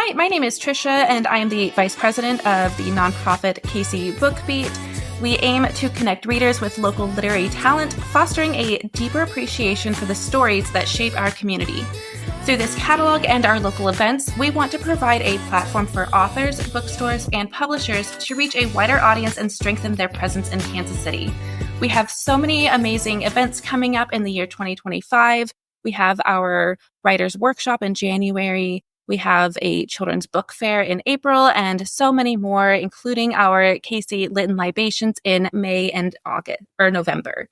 Hi, my name is Trisha, and I am the Vice President of the nonprofit Casey Book Beat. We aim to connect readers with local literary talent, fostering a deeper appreciation for the stories that shape our community. Through this catalog and our local events, we want to provide a platform for authors, bookstores, and publishers to reach a wider audience and strengthen their presence in Kansas City. We have so many amazing events coming up in the year 2025. We have our Writers' Workshop in January. We have a children's book fair in April and so many more, including our Casey Lit and Libations in May and November.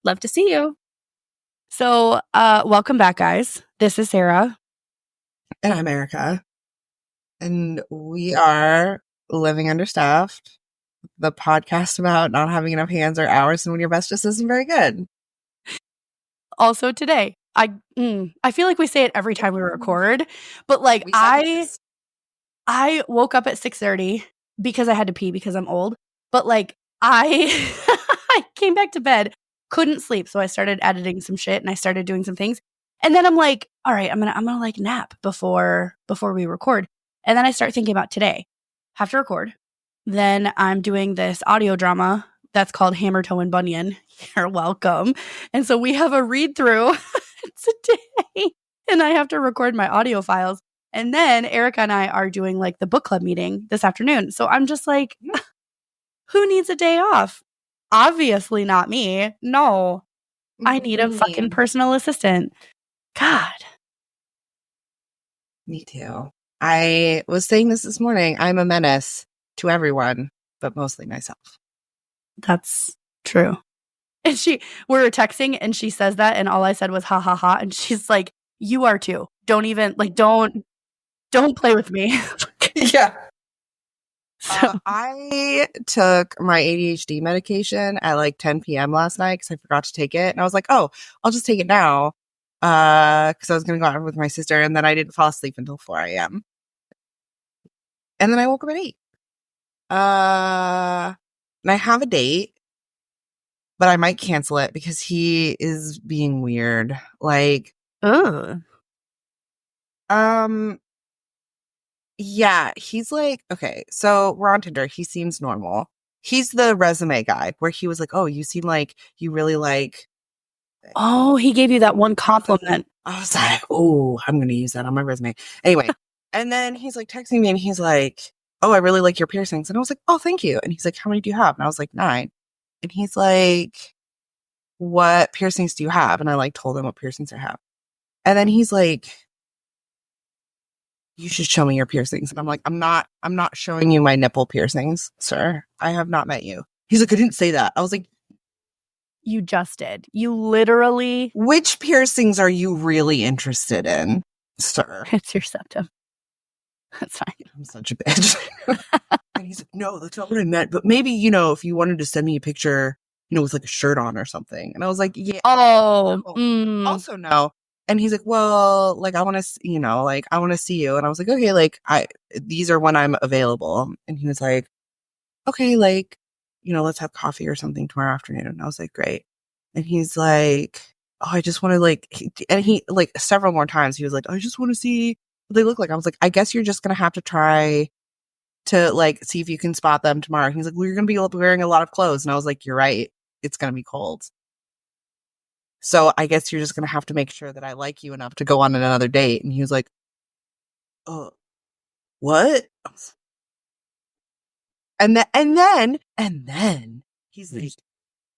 Love to see you. So, welcome back, guys. This is Sarah. And I'm Erika. And we are Living Understaffed, the podcast about not having enough hands or hours and when your best just isn't very good. Also today, I feel like we say it every time we record, but like I woke up at 6:30 because I had to pee because I'm old. But like I came back to bed, couldn't sleep, so I started editing some shit and I started doing some things. And then I'm like, all right, I'm gonna like nap before we record. And then I start thinking about today. Have to record. Then I'm doing this audio drama that's called Hammer, Toe, and Bunyan. You're welcome. And so we have a read through today, and I have to record my audio files. And then Erika and I are doing like the book club meeting this afternoon. So I'm just like, who needs a day off? Obviously not me. No, I need a fucking personal assistant. God. Me too. I was saying this morning. I'm a menace to everyone, but mostly myself. That's true. And we were texting and she says that, and all I said was ha ha ha. And she's like, you are too. Don't even like, don't play with me. Yeah. So I took my ADHD medication at like 10 p.m. last night because I forgot to take it. And I was like, oh, I'll just take it now. Because I was going to go out with my sister. And then I didn't fall asleep until 4 a.m. And then I woke up at 8. And I have a date, but I might cancel it because he is being weird. Like, yeah, he's like, okay, so we're on Tinder. He seems normal. He's the resume guy where he was like, oh, you seem like you really like. Oh, he gave you that one compliment. I was like, oh, I'm going to use that on my resume. Anyway, and then he's like texting me and he's like, oh, I really like your piercings. And I was like, oh, thank you. And he's like, how many do you have? And I was like, 9. And he's like, what piercings do you have? And I like told him what piercings I have. And then he's like, you should show me your piercings. And I'm like, I'm not showing you my nipple piercings, sir. I have not met you. He's like, I didn't say that. I was like, you just did. You literally. Which piercings are you really interested in, sir? It's your septum. That's fine. I'm such a bitch. And he's like, no, that's not what I meant. But maybe, if you wanted to send me a picture, with like a shirt on or something. And I was like, yeah. Oh. Also no. And he's like, well, like, I want to, I want to see you. And I was like, okay, like, these are when I'm available. And he was like, okay, like, let's have coffee or something tomorrow afternoon. And I was like, great. And he's like, oh, I just want to like, and he like several more times, he was like, I just want to see what they look like. I was like, I guess you're just going to have to try to like, see if you can spot them tomorrow. And he's like, well, you're going to be wearing a lot of clothes. And I was like, you're right. It's going to be cold. So I guess you're just going to have to make sure that I like you enough to go on another date. And he was like, oh, what? And then he's like,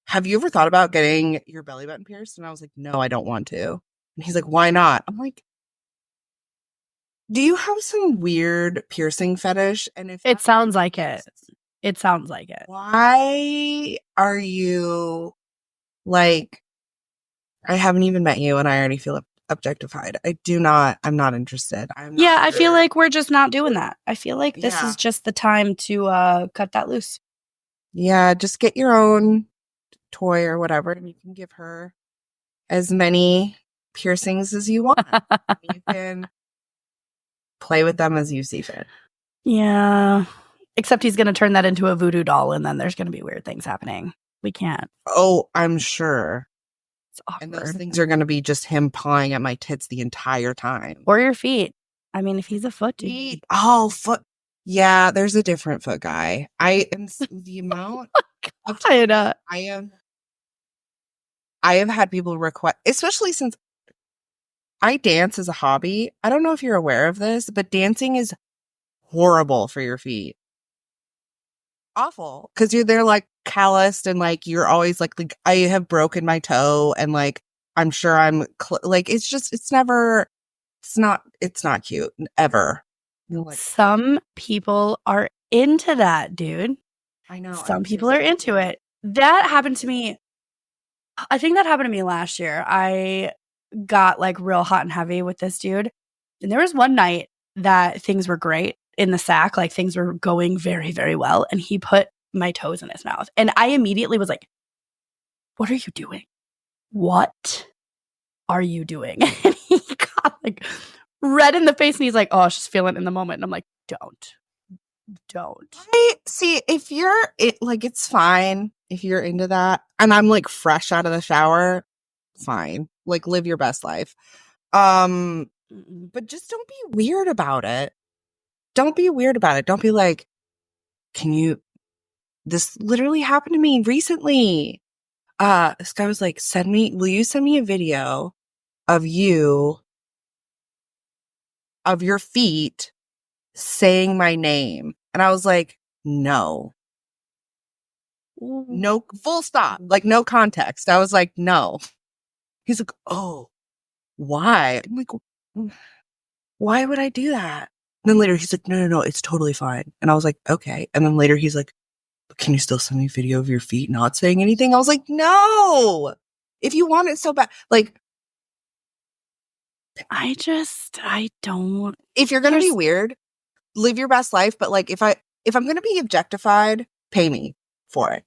have you ever thought about getting your belly button pierced? And I was like, no, I don't want to. And he's like, why not? I'm like, do you have some weird piercing fetish? And if it sounds like it. It sounds like it. Why are you like, I haven't even met you and I already feel objectified. I'm not interested. I feel like we're just not doing that. I feel like this is just the time to cut that loose. Yeah, just get your own toy or whatever and you can give her as many piercings as you want. You can play with them as you see fit. Yeah. Except he's going to turn that into a voodoo doll and then there's going to be weird things happening. We can't. Oh, I'm sure. It's awkward. And those things are going to be just him pawing at my tits the entire time. Or your feet. I mean, if he's a foot dude. Feet. Oh, foot. Yeah, there's a different foot guy. I am the amount of time I have had people request, especially since I dance as a hobby. I don't know if you're aware of this, but dancing is horrible for your feet. Awful. Because they're like calloused and like you're always like I have broken my toe and like I'm sure I'm like it's not cute ever. Like, some people are into that, dude. I know. Some people are into it. That happened to me. I think that happened to me last year. I got like real hot and heavy with this dude. And there was one night that things were great in the sack. Like things were going very, very well. And he put my toes in his mouth. And I immediately was like, what are you doing? What are you doing? And he got like red in the face and he's like, oh, I was just feeling it in the moment. And I'm like, don't. See, if you're it's fine if you're into that. And I'm like fresh out of the shower, fine. Like live your best life. But just don't be weird about it. Don't be weird about it. Don't be like, this literally happened to me recently. This guy was like, will you send me a video of your feet saying my name? And I was like, no, full stop, like no context. I was like, no. He's like, oh, why? I'm like, why would I do that? And then later he's like, no, it's totally fine. And I was like, okay. And then later he's like, can you still send me a video of your feet not saying anything? I was like, no, if you want it so bad, like, I don't. If you're going to be weird, live your best life. But like, if I'm going to be objectified, pay me for it.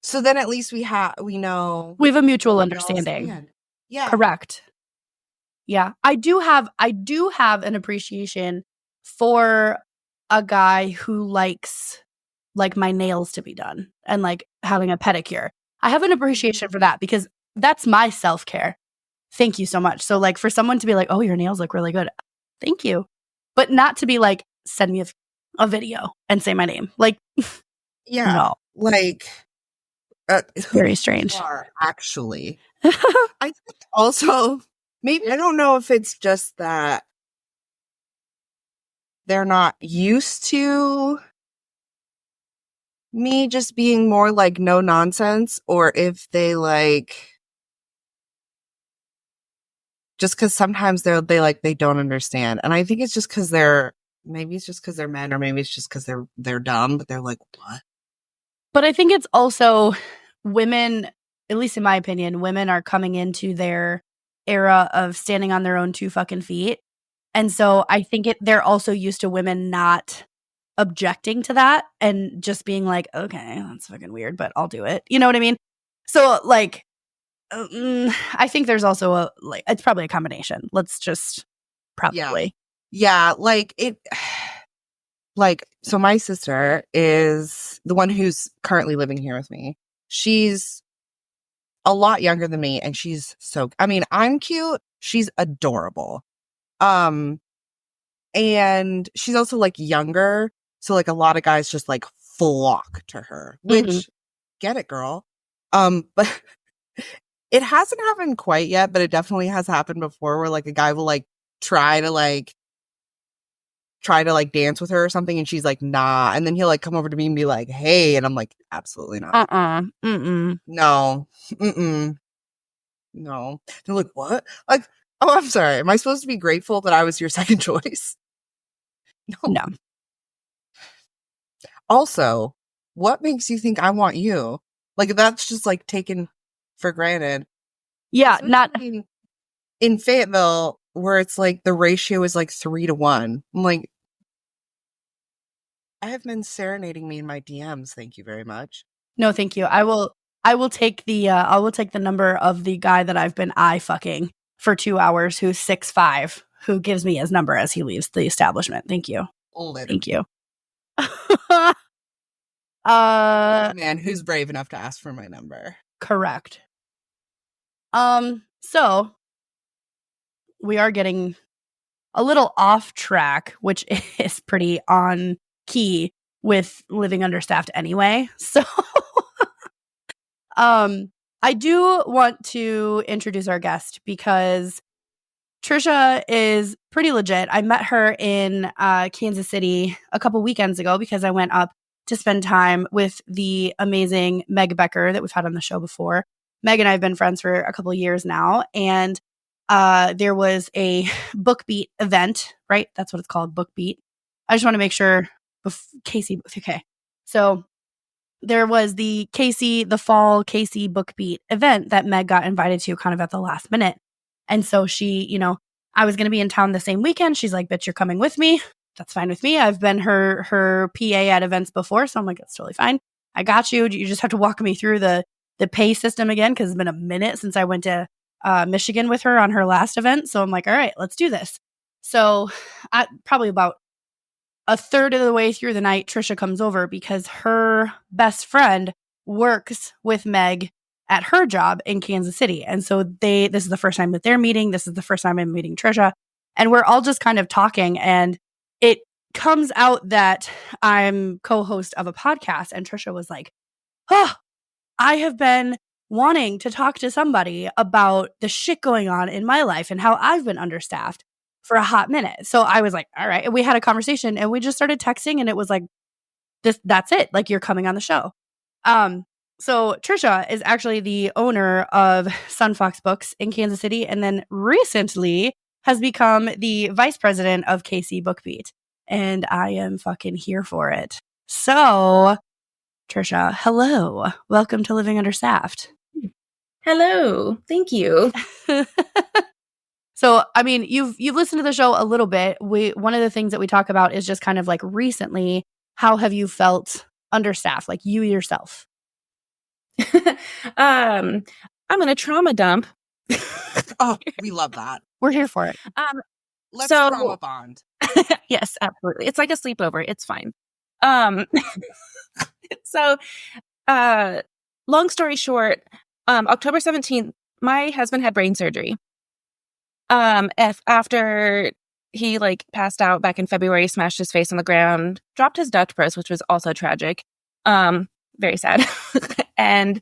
So then at least we know. We have a mutual understanding. Yeah. Correct. Yeah. I do have an appreciation for a guy who likes like my nails to be done and like having a pedicure. I have an appreciation for that because that's my self-care. Thank you so much. So like for someone to be like, oh, your nails look really good. Thank you. But not to be like, send me a video and say my name. Like, yeah, no. Like, it's very strange. Actually, I think also maybe, I don't know if it's just that they're not used to me just being more like no nonsense, or if they like, just because sometimes they don't understand. And I think it's just because maybe it's just because they're men, or maybe it's just because they're dumb, but they're like, what? But I think it's also women, at least in my opinion, women are coming into their era of standing on their own 2 fucking feet. And so I think they're also used to women not objecting to that and just being like, okay, that's fucking weird, but I'll do it. You know what I mean? So like, I think there's also it's probably a combination. Let's just probably. Yeah. Like it, like, so my sister is the one who's currently living here with me. She's a lot younger than me, and she's I'm cute. She's adorable. And she's also like younger. So like a lot of guys just like flock to her, which get it, girl. But it hasn't happened quite yet, but it definitely has happened before where like a guy will like try to dance with her or something, and she's like, nah. And then he'll like come over to me and be like, hey. And I'm like, absolutely not. No. No. They're like, what? Like, oh, I'm sorry. Am I supposed to be grateful that I was your second choice? No. Also, what makes you think I want you? Like, that's just like taken for granted. Yeah, not in Fayetteville, where it's like the ratio is like 3-1. I'm like, I have men serenading me in my DMs. Thank you very much. No, thank you. I will take the number of the guy that I've been eye fucking for 2 hours, who's 6'5", who gives me his number as he leaves the establishment. Thank you. Thank you. Man, who's brave enough to ask for my number? Correct. So we are getting a little off track, which is pretty on key with living understaffed anyway. So I do want to introduce our guest because Trisha is pretty legit. I met her in Kansas City a couple weekends ago because I went up to spend time with the amazing Meg Becker that we've had on the show before. Meg and I have been friends for a couple of years now, and there was a Book Beat event, right? That's what it's called, Book Beat. I just want to make sure, Casey, okay. So there was the fall Casey Book Beat event that Meg got invited to kind of at the last minute. And so she, I was going to be in town the same weekend. She's like, bitch, you're coming with me. That's fine with me. I've been her PA at events before. So I'm like, that's totally fine. I got you. You just have to walk me through the pay system again, because it's been a minute since I went to Michigan with her on her last event. So I'm like, all right, let's do this. So probably about a third of the way through the night, Trisha comes over because her best friend works with Meg at her job in Kansas City. And so this is the first time that they're meeting. This is the first time I'm meeting Trisha. And we're all just kind of talking. And it comes out that I'm co-host of a podcast. And Trisha was like, oh, I have been wanting to talk to somebody about the shit going on in my life and how I've been understaffed for a hot minute. So I was like, all right. And we had a conversation and we just started texting, and it was like, that's it. Like, you're coming on the show. So Trisha is actually the owner of Sunfox Books in Kansas City, and then recently has become the vice president of KC Bookbeat. And I am fucking here for it. So Trisha, hello. Welcome to Living Understaffed. Hello. Thank you. So, I mean, you've listened to the show a little bit. One of the things that we talk about is just kind of like recently, how have you felt understaffed, like you yourself? I'm gonna trauma dump. Oh, we love that. We're here for it. Let's trauma bond. Yes, absolutely. It's like a sleepover. It's fine. So, long story short, October 17th, my husband had brain surgery. After he passed out back in February, smashed his face on the ground, dropped his Dutch press, which was also tragic. Very sad. And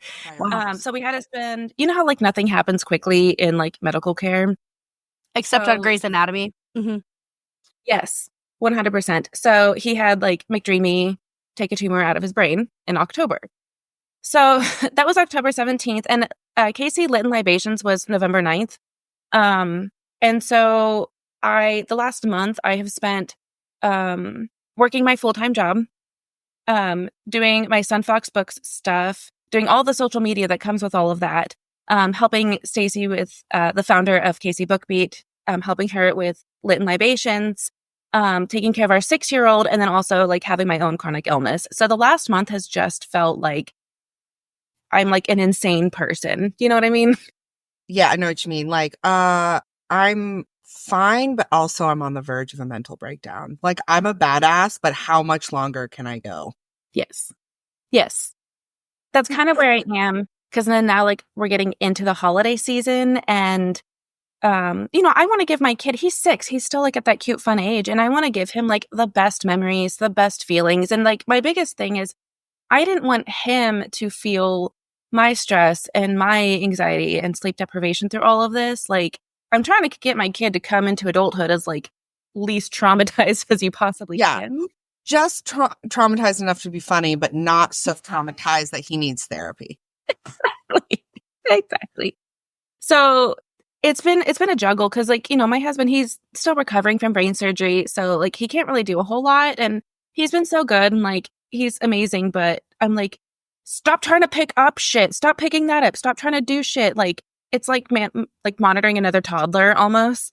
so we had to spend, how nothing happens quickly in medical care, except on Grey's Anatomy. Mm-hmm. Yes, 100%. So he had McDreamy take a tumor out of his brain in October. So that was October 17th, and Casey Lit and Libations was November 9th. And so the last month I have spent working my full-time job, doing my Sunfox Books stuff, doing all the social media that comes with all of that, helping Stacey with the founder of KC Bookbeat, helping her with Lit and Libations, taking care of our 6-year-old, and then also having my own chronic illness. So the last month has just felt like I'm an insane person. You know what I mean? Yeah, I know what you mean. I'm fine, but also I'm on the verge of a mental breakdown. I'm a badass, but how much longer can I go? Yes. That's kind of where I am, because then now we're getting into the holiday season, and I want to give my kid, he's 6, he's still at that cute fun age, and I want to give him the best memories, the best feelings. And my biggest thing is I didn't want him to feel my stress and my anxiety and sleep deprivation through all of this. I'm trying to get my kid to come into adulthood as least traumatized as you possibly can. Just traumatized enough to be funny, but not so traumatized that he needs therapy. Exactly. So it's been a juggle, because my husband, he's still recovering from brain surgery, so he can't really do a whole lot, and he's been so good and he's amazing, but I'm stop trying to pick up shit, stop picking that up, stop trying to do shit. It's monitoring another toddler almost.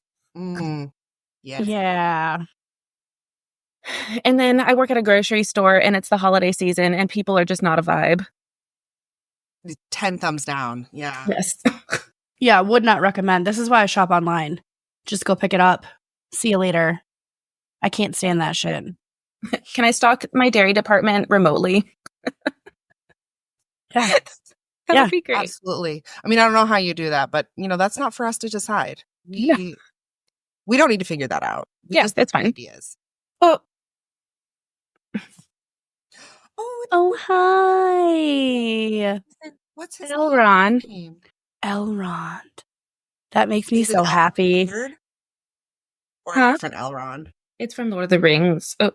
Yeah. And then I work at a grocery store, and it's the holiday season, and people are just not a vibe. 10 thumbs down. Yeah. Yes. Yeah, would not recommend. This is why I shop online. Just go pick it up. See you later. I can't stand that shit. Can I stock my dairy department remotely? Yeah. That would be great. Absolutely. I mean, I don't know how you do that, but that's not for us to decide. We We don't need to figure that out. Yeah, that's fine. Ideas. Oh, Oh, hi. What's his Elrond. name? Elrond. That makes me Is it so happy. Elrond? Or Huh? a different Elrond? It's from Lord of the Rings. Oh.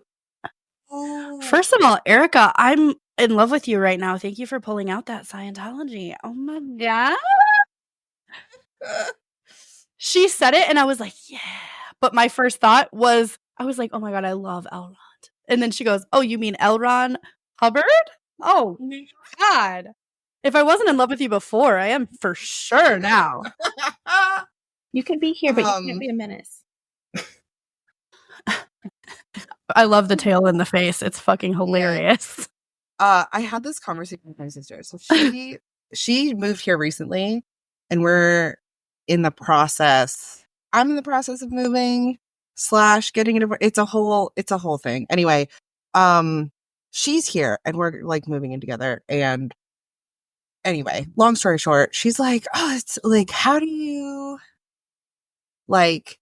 Oh. First of all, Erika, I'm in love with you right now. Thank you for pulling out that Scientology. Oh my God. She said it and I was like, yeah. But my first thought was, I was like, oh my God, I love Elrond. And then she goes, oh, you mean L. Ron Hubbard? Oh, God. If I wasn't in love with you before, I am for sure now. You can be here, but you can't be a menace. I love the tail in the face. It's fucking hilarious. I had this conversation with my sister. So she moved here recently, and we're in the process. I'm in the process of moving / getting it. It's a whole thing. Anyway, she's here, and we're like moving in together. And anyway, long story short, she's like, "Oh, it's like, how do you like,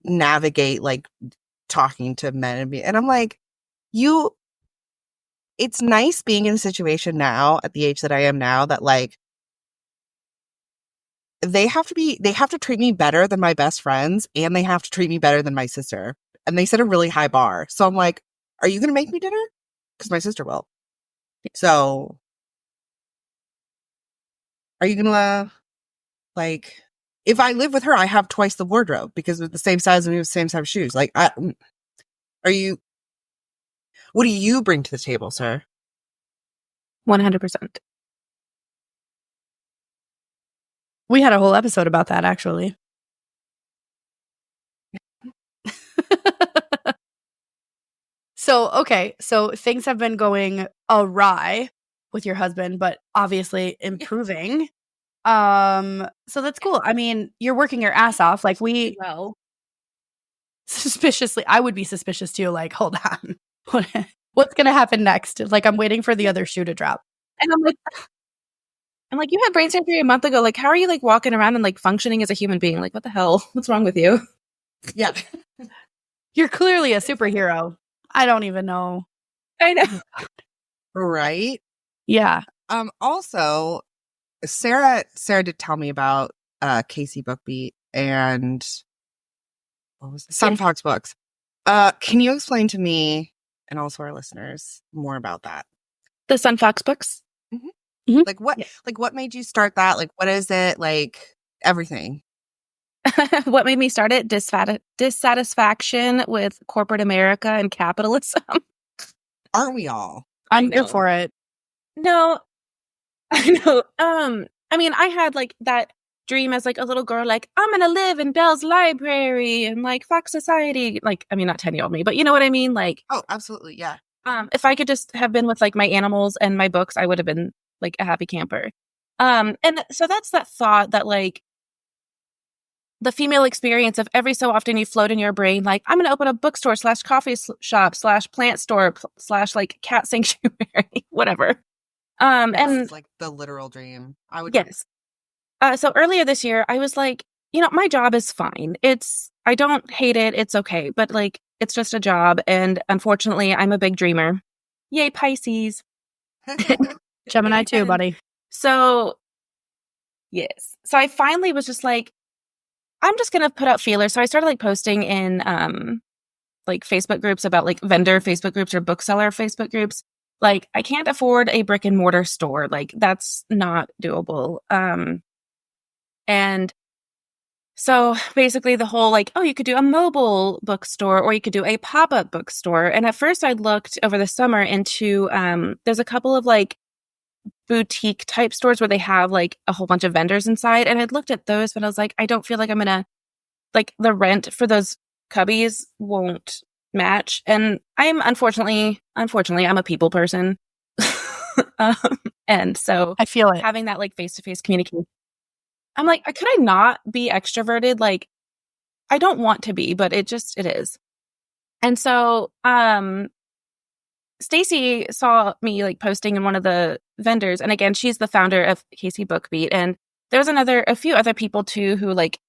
navigate like talking to men?" And I'm like, it's nice being in a situation now at the age that I am now that like they have to treat me better than my best friends, and they have to treat me better than my sister. And they set a really high bar. So I'm like, are you going to make me dinner? Because my sister will. So are you going to like, if I live with her, I have twice the wardrobe because we're the same size and we have the same size of shoes. Like, what do you bring to the table, sir? 100%. We had a whole episode about that, actually. So things have been going awry with your husband, but obviously improving. So that's cool. I mean, you're working your ass off. Like suspiciously, I would be suspicious too. Like, hold on, what's gonna happen next? Like, I'm waiting for the other shoe to drop. And I'm like, you had brain surgery a month ago. Like, how are you like walking around and like functioning as a human being? Like, what the hell? What's wrong with you? Yeah. You're clearly a superhero. I don't even know. I know. Right? Yeah. Also, Sarah did tell me about Casey Bookbeat and what was it? Sun Fox Books. Can you explain to me and also our listeners more about that? The Sun Fox Books. Mm-hmm. Mm-hmm. Like what made you start that? Like, what is it? Like everything. What made me start it? Dissatisfaction with corporate America and capitalism. Aren't we all? I'm here for it. No, I know. I mean, I had like that dream as like a little girl, like I'm gonna live in Bell's Library and like Fox Society. Like, I mean, not 10-year-old me, but you know what I mean. Like, oh, absolutely, yeah. If I could just have been with like my animals and my books, I would have been like a happy camper. And so that's that thought that like the female experience of every so often you float in your brain, like I'm going to open a bookstore / coffee shop / plant store / like cat sanctuary, whatever. Yes, and it's like the literal dream. I would. Yes. So earlier this year, I was like, my job is fine. I don't hate it. It's okay. But like, it's just a job. And unfortunately, I'm a big dreamer. Yay, Pisces. Gemini too, buddy. So, yes. So I finally was just like, I'm just going to put out feelers. So I started like posting in like Facebook groups about like vendor Facebook groups or bookseller Facebook groups. Like, I can't afford a brick and mortar store. Like, that's not doable. And so basically the whole like, oh, you could do a mobile bookstore or you could do a pop-up bookstore. And at first I looked over the summer into, there's a couple of like boutique type stores where they have like a whole bunch of vendors inside. And I'd looked at those, but I was like, I don't feel like I'm going to, like the rent for those cubbies won't match. And I'm unfortunately, I'm a people person. And so I feel it. Having that like face-to-face communication. I'm like, could I not be extroverted? Like, I don't want to be, but it is. And so, Stacy saw me like posting in one of the vendors. And again, she's the founder of Casey Bookbeat. And there was a few other people too, who like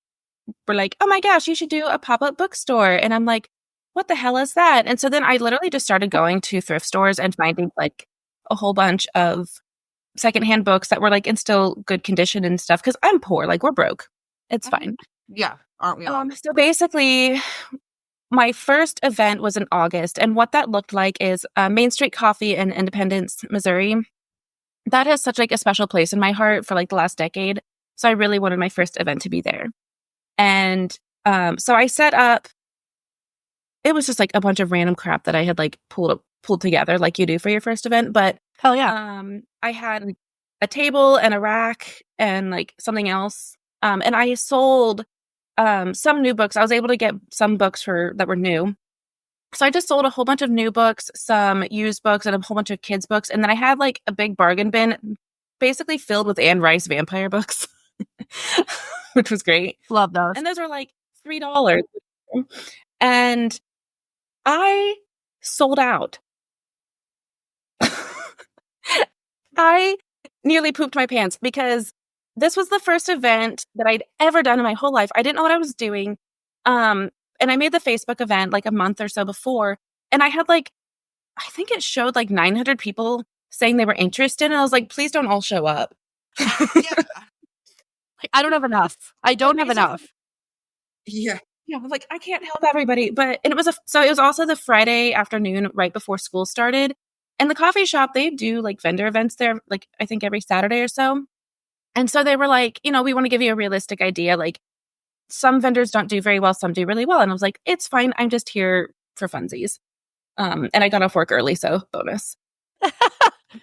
were like, oh my gosh, you should do a pop-up bookstore. And I'm like, what the hell is that? And so then I literally just started going to thrift stores and finding like a whole bunch of secondhand books that were like in still good condition and stuff. Cause I'm poor, like we're broke. It's fine. Yeah. Aren't we all? So basically my first event was in August. And what that looked like is Main Street Coffee in Independence, Missouri. That has such like a special place in my heart for like the last decade. So I really wanted my first event to be there. And so I set up, it was just like a bunch of random crap that I had like pulled together like you do for your first event. But hell yeah. I had like, a table and a rack and like something else. And I sold some new books. I was able to get some books that were new. So I just sold a whole bunch of new books, some used books, and a whole bunch of kids' books. And then I had like a big bargain bin basically filled with Anne Rice vampire books, which was great. Love those. And those were like $3. And I sold out. I nearly pooped my pants because this was the first event that I'd ever done in my whole life. I didn't know what I was doing. And I made the Facebook event like a month or so before. And I had like, I think it showed like 900 people saying they were interested. And I was like, please don't all show up. Yeah. Like, I don't have enough. I don't have enough. Yeah. Yeah, like I can't help everybody. But and it was also the Friday afternoon right before school started. And the coffee shop, they do like vendor events there, like I think every Saturday or so. And so they were like, we want to give you a realistic idea. Like some vendors don't do very well, some do really well. And I was like, it's fine. I'm just here for funsies. And I got off work early, so bonus. But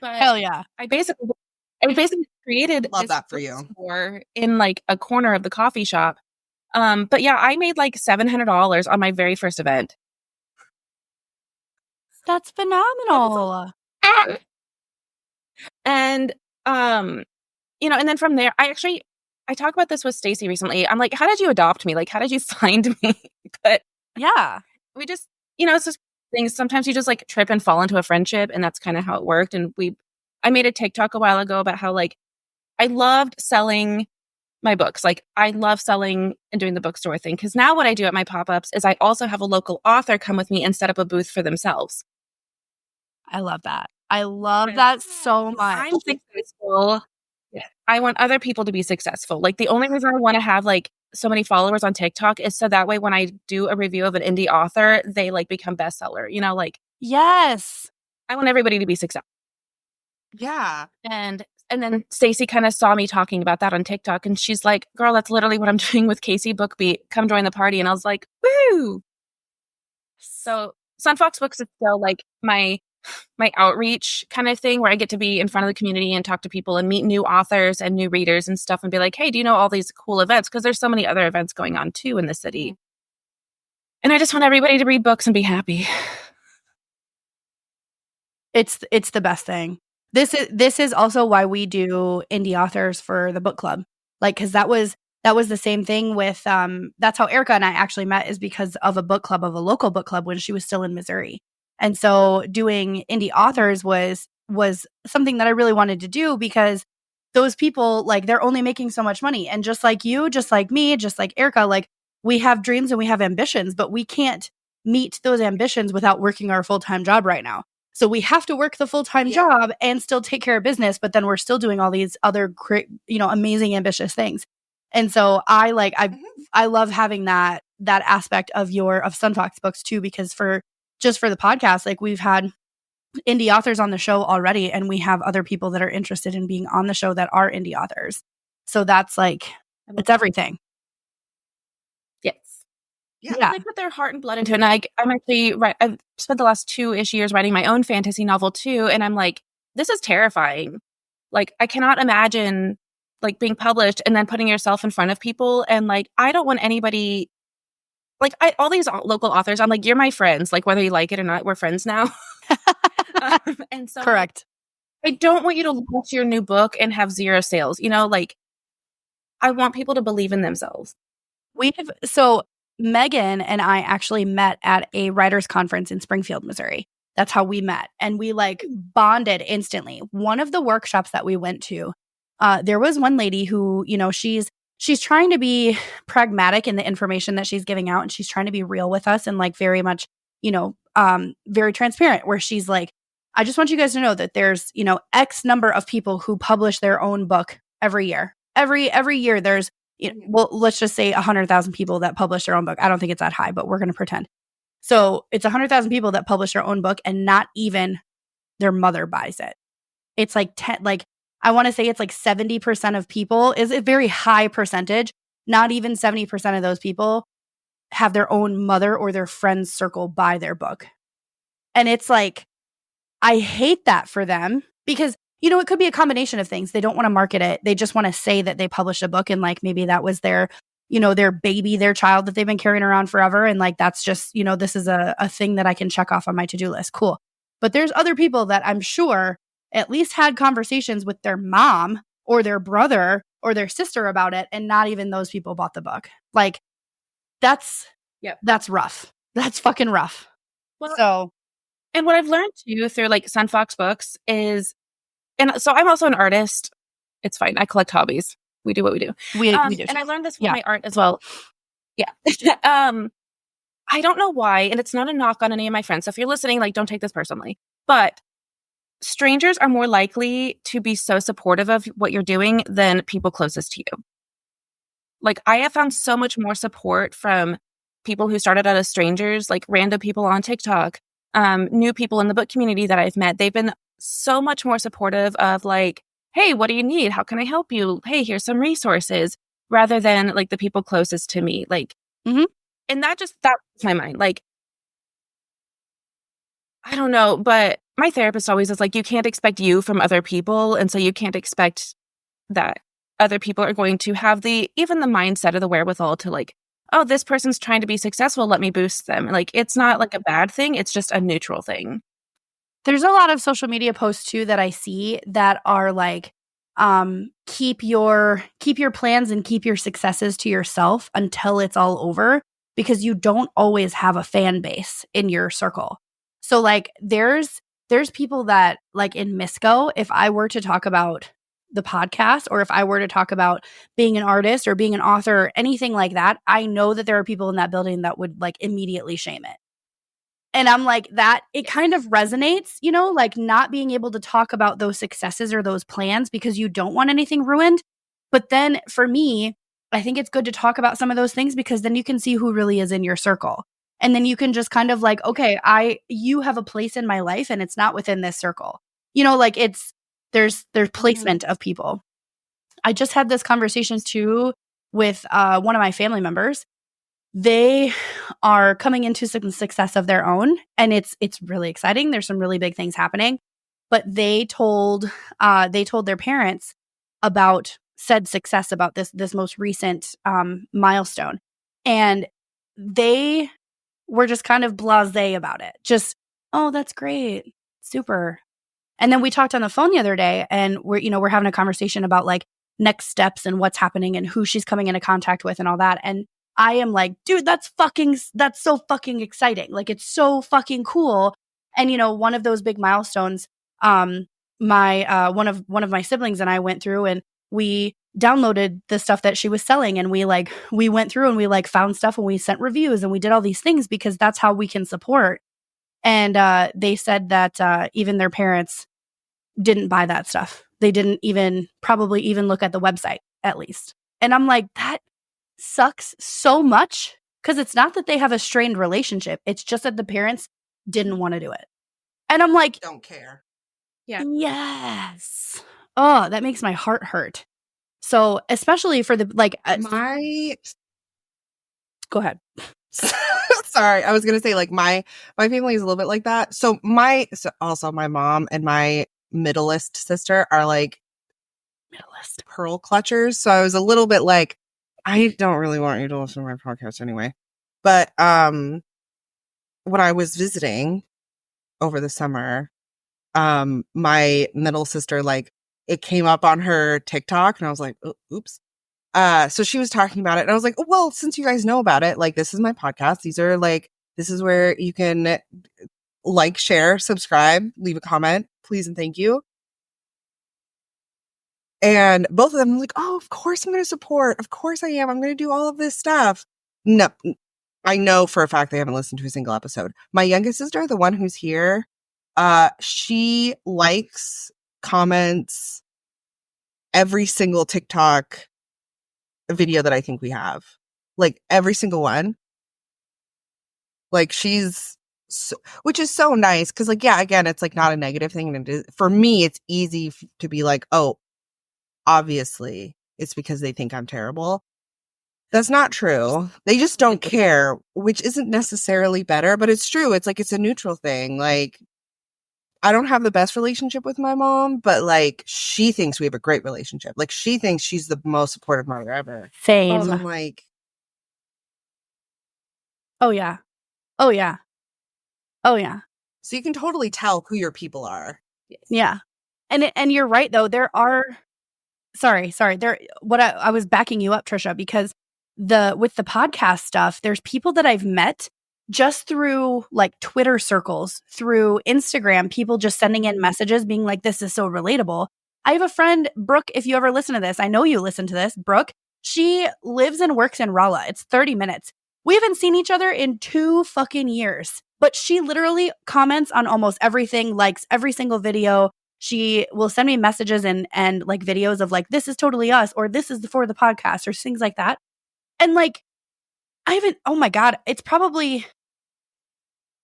hell yeah. I basically created Love this that for you. bookstore in like a corner of the coffee shop. But yeah, I made like $700 on my very first event. That's phenomenal. And and then from there, I talked about this with Stacy recently. I'm like, how did you adopt me? Like, how did you find me? But yeah, we just, it's just things. Sometimes you just like trip and fall into a friendship, and that's kind of how it worked. And I made a TikTok a while ago about how like I loved selling my books. Like I love selling and doing the bookstore thing. Cause now what I do at my pop-ups is I also have a local author come with me and set up a booth for themselves. I love that. I love that so much. I'm successful. I want other people to be successful. Like the only reason I want to have like so many followers on TikTok is so that way when I do a review of an indie author, they like become bestseller, like yes. I want everybody to be successful. Yeah. And then Stacy kind of saw me talking about that on TikTok and she's like, girl, that's literally what I'm doing with Casey Bookbeat. Come join the party. And I was like, woo. So Sunfox Books is still like my outreach kind of thing where I get to be in front of the community and talk to people and meet new authors and new readers and stuff and be like, hey, do you know all these cool events? Because there's so many other events going on too in the city. And I just want everybody to read books and be happy. It's the best thing. This is also why we do indie authors for the book club. Like, because that was the same thing with that's how Erika and I actually met, is because of a book club, of a local book club when she was still in Missouri. And so doing indie authors was something that I really wanted to do because those people, like, they're only making so much money. And just like you, just like me, just like Erika, like we have dreams and we have ambitions, but we can't meet those ambitions without working our full-time job right now. So we have to work the full-time job and still take care of business, but then we're still doing all these other great, amazing, ambitious things. And so I love having that aspect of Sunfox Books too, because for the podcast, like we've had indie authors on the show already, and we have other people that are interested in being on the show that are indie authors. So that's like, it's everything. Yes. Yeah. They put their heart and blood into it. And I'm actually I've spent the last 2-ish years writing my own fantasy novel too. And I'm like, this is terrifying. Like, I cannot imagine like being published and then putting yourself in front of people. And like, I don't want anybody, like all these local authors, I'm like, you're my friends. Like whether you like it or not, we're friends now. And so correct. I don't want you to launch your new book and have 0 sales. Like I want people to believe in themselves. So Megan and I actually met at a writers conference in Springfield, Missouri. That's how we met. And we like bonded instantly. One of the workshops that we went to, there was one lady who, she's she's trying to be pragmatic in the information that she's giving out, and she's trying to be real with us and like very much, very transparent, where she's like, I just want you guys to know that there's, X number of people who publish their own book every year. Every year there's, well, let's just say 100,000 people that publish their own book. I don't think it's that high, but we're going to pretend. So it's 100,000 people that publish their own book, and not even their mother buys it. It's like 10, like I want to say it's like 70% of people, is a very high percentage. Not even 70% of those people have their own mother or their friend's circle buy their book. And it's like, I hate that for them, because, it could be a combination of things. They don't want to market it. They just want to say that they published a book, and like maybe that was their, their baby, their child that they've been carrying around forever. And like, that's just, this is a thing that I can check off on my to-do list. Cool. But there's other people that I'm sure at least had conversations with their mom or their brother or their sister about it, and not even those people bought the book. Like, that's rough. That's fucking rough. Well, and what I've learned too through like Sun Fox Books is, and so I'm also an artist. It's fine. I collect hobbies. We do what we do. We do. And I learned this with my art as well. Yeah. I don't know why, and it's not a knock on any of my friends. So if you're listening, like, don't take this personally. But strangers are more likely to be so supportive of what you're doing than people closest to you. Like, I have found so much more support from people who started out as strangers, like random people on TikTok, new people in the book community that I've met. They've been so much more supportive of like, hey, what do you need? How can I help you? Hey, here's some resources, rather than like the people closest to me. Like, and that was my mind. Like, I don't know, but my therapist always is like, you can't expect you from other people. And so you can't expect that other people are going to have even the mindset or the wherewithal to like, oh, this person's trying to be successful, let me boost them. Like, it's not like a bad thing. It's just a neutral thing. There's a lot of social media posts too that I see that are like, keep your plans and keep your successes to yourself until it's all over, because you don't always have a fan base in your circle. So like there's people that like in Misco, if I were to talk about the podcast, or if I were to talk about being an artist or being an author or anything like that, I know that there are people in that building that would like immediately shame it. And I'm like, that it kind of resonates, like not being able to talk about those successes or those plans because you don't want anything ruined. But then for me, I think it's good to talk about some of those things, because then you can see who really is in your circle. And then you can just kind of like, okay, you have a place in my life, and it's not within this circle. Like there's placement of people. I just had this conversation too with one of my family members. They are coming into some success of their own, and it's really exciting. There's some really big things happening, but they told their parents about said success, about this most recent milestone, and they were just kind of blasé about it. Just, oh, that's great, super. And then we talked on the phone the other day, and we're having a conversation about like next steps and what's happening and who she's coming into contact with and all that. And I am like, dude, that's so fucking exciting. Like, it's so fucking cool. And, one of those big milestones, my one of my siblings and I went through, and we downloaded the stuff that she was selling, and we went through and we like found stuff, and we sent reviews, and we did all these things because that's how we can support. And they said that even their parents didn't buy that stuff. They didn't probably even look at the website, at least. And I'm like, that sucks so much, because it's not that they have a strained relationship. It's just that the parents didn't want to do it. And I'm like, don't care. Yeah. Yes. Oh, that makes my heart hurt. So especially for the like go ahead. Sorry, I was gonna say like my family is a little bit like that. So also my mom and my middleest sister are like pearl clutchers. So I was a little bit like, I don't really want you to listen to my podcast anyway. But when I was visiting over the summer, my middle sister, like, it came up on her TikTok, and I was like, oops. So she was talking about it, and I was like, oh, well, since you guys know about it, like, this is my podcast. This is where you can like, share, subscribe, leave a comment, please and thank you. And both of them were like, oh, of course I'm going to support. Of course I am. I'm going to do all of this stuff. No, I know for a fact they haven't listened to a single episode. My youngest sister, the one who's here, she likes, comments every single TikTok video that I think we have. Like every single one. Like she's, which is so nice. Cause like, yeah, again, it's like not a negative thing. And it is, for me, it's easy to be like, oh, obviously it's because they think I'm terrible. That's not true. They just don't care, which isn't necessarily better, but it's true. It's like, it's a neutral thing. Like, I don't have the best relationship with my mom, but like, she thinks we have a great relationship. Like, she thinks she's the most supportive mother ever. Same. So I'm like, oh yeah. Oh yeah. Oh yeah. so you can totally tell who your people are. Yeah. And you're right though. There are sorry. There what I was backing you up, Trisha, because with the podcast stuff, there's people that I've met just through like Twitter circles, through Instagram, people just sending in messages being like, this is so relatable. I have a friend, Brooke, if you ever listen to this, I know you listen to this, Brooke, she lives and works in Rolla. It's 30 minutes. We haven't seen each other in 2 fucking years, but she literally comments on almost everything, likes every single video. She will send me messages and like videos of like, this is totally us, or this is for the podcast, or things like that. And like, oh my God, it's probably,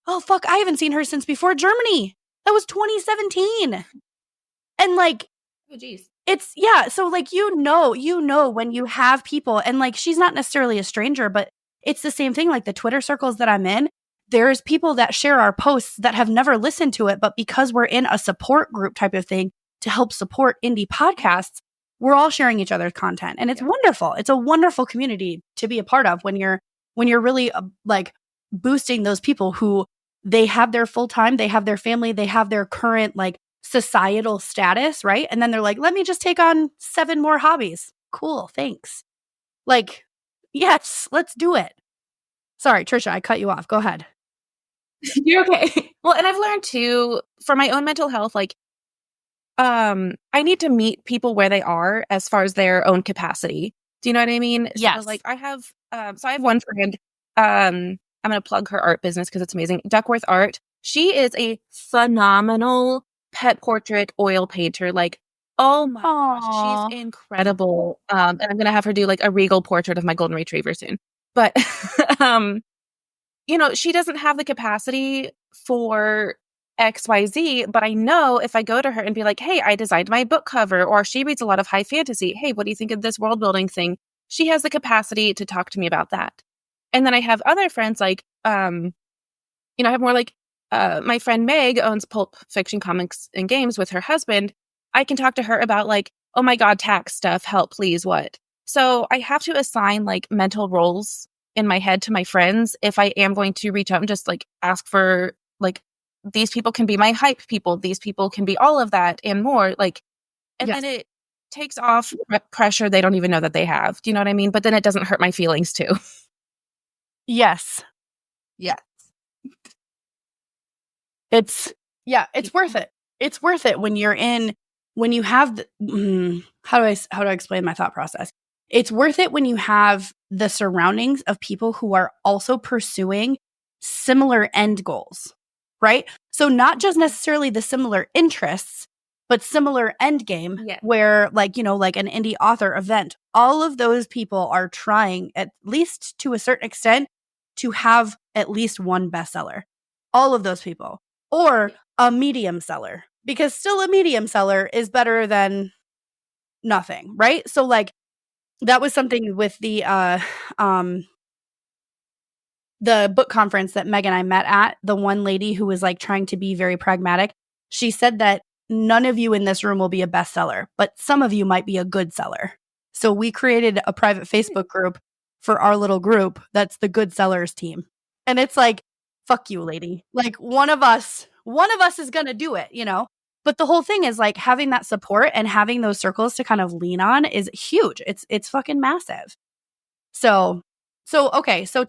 oh fuck, I haven't seen her since before Germany. That was 2017. And like, Oh, geez. it's, yeah. So like, you know, when you have people and like, she's not necessarily a stranger, but it's the same thing. Like the Twitter circles that I'm in, there's people that share our posts that have never listened to it, but because we're in a support group type of thing to help support indie podcasts, we're all sharing each other's content. And it's wonderful. It's a wonderful community to be a part of when you're really like boosting those people who they have their full time, they have their family, they have their current like societal status, right? And then they're like, let me just take on 7 more hobbies. Cool. Thanks. Like, yes, let's do it. Sorry, Trisha, I cut you off. Go ahead. You're okay. Well, and I've learned too, for my own mental health, like, I need to meet people where they are as far as their own capacity. Do you know what I mean? Yes. So, like, I have one friend, I'm going to plug her art business because it's amazing. Duckworth Art. She is a phenomenal pet portrait oil painter. Like, oh my gosh, she's incredible. And I'm going to have her do like a regal portrait of my golden retriever soon. But, you know, she doesn't have the capacity for XYZ, but I know if I go to her and be like, hey, I designed my book cover, or she reads a lot of high fantasy. Hey, what do you think of this world building thing? She has the capacity to talk to me about that. And then I have other friends like, you know, I have more like, my friend Meg owns Pulp Fiction Comics and Games with her husband. I can talk to her about like, oh my God, tax stuff, help, please, what? So I have to assign like mental roles in my head to my friends if I am going to reach out and just like ask for like, these people can be my hype people. These people can be all of that and more. Like, and then it takes off pressure they don't even know that they have. Do you know what I mean? But then it doesn't hurt my feelings too. Yes. Yes. It's worth it. It's worth it when you're in, when you have, how do I explain my thought process? It's worth it when you have the surroundings of people who are also pursuing similar end goals, right? So not just necessarily the similar interests, but similar end game where like, you know, like an indie author event, all of those people are trying at least to a certain extent to have at least one bestseller. All of those people. Or a medium seller, because still a medium seller is better than nothing, right? So like that was something with the book conference that Meg and I met at, the one lady who was like trying to be very pragmatic. She said that none of you in this room will be a bestseller, but some of you might be a good seller. So we created a private Facebook group for our little group. That's the good sellers team. And it's like, fuck you, lady. Like one of us is going to do it, you know? But the whole thing is like having that support and having those circles to kind of lean on is huge. It's fucking massive. So okay. So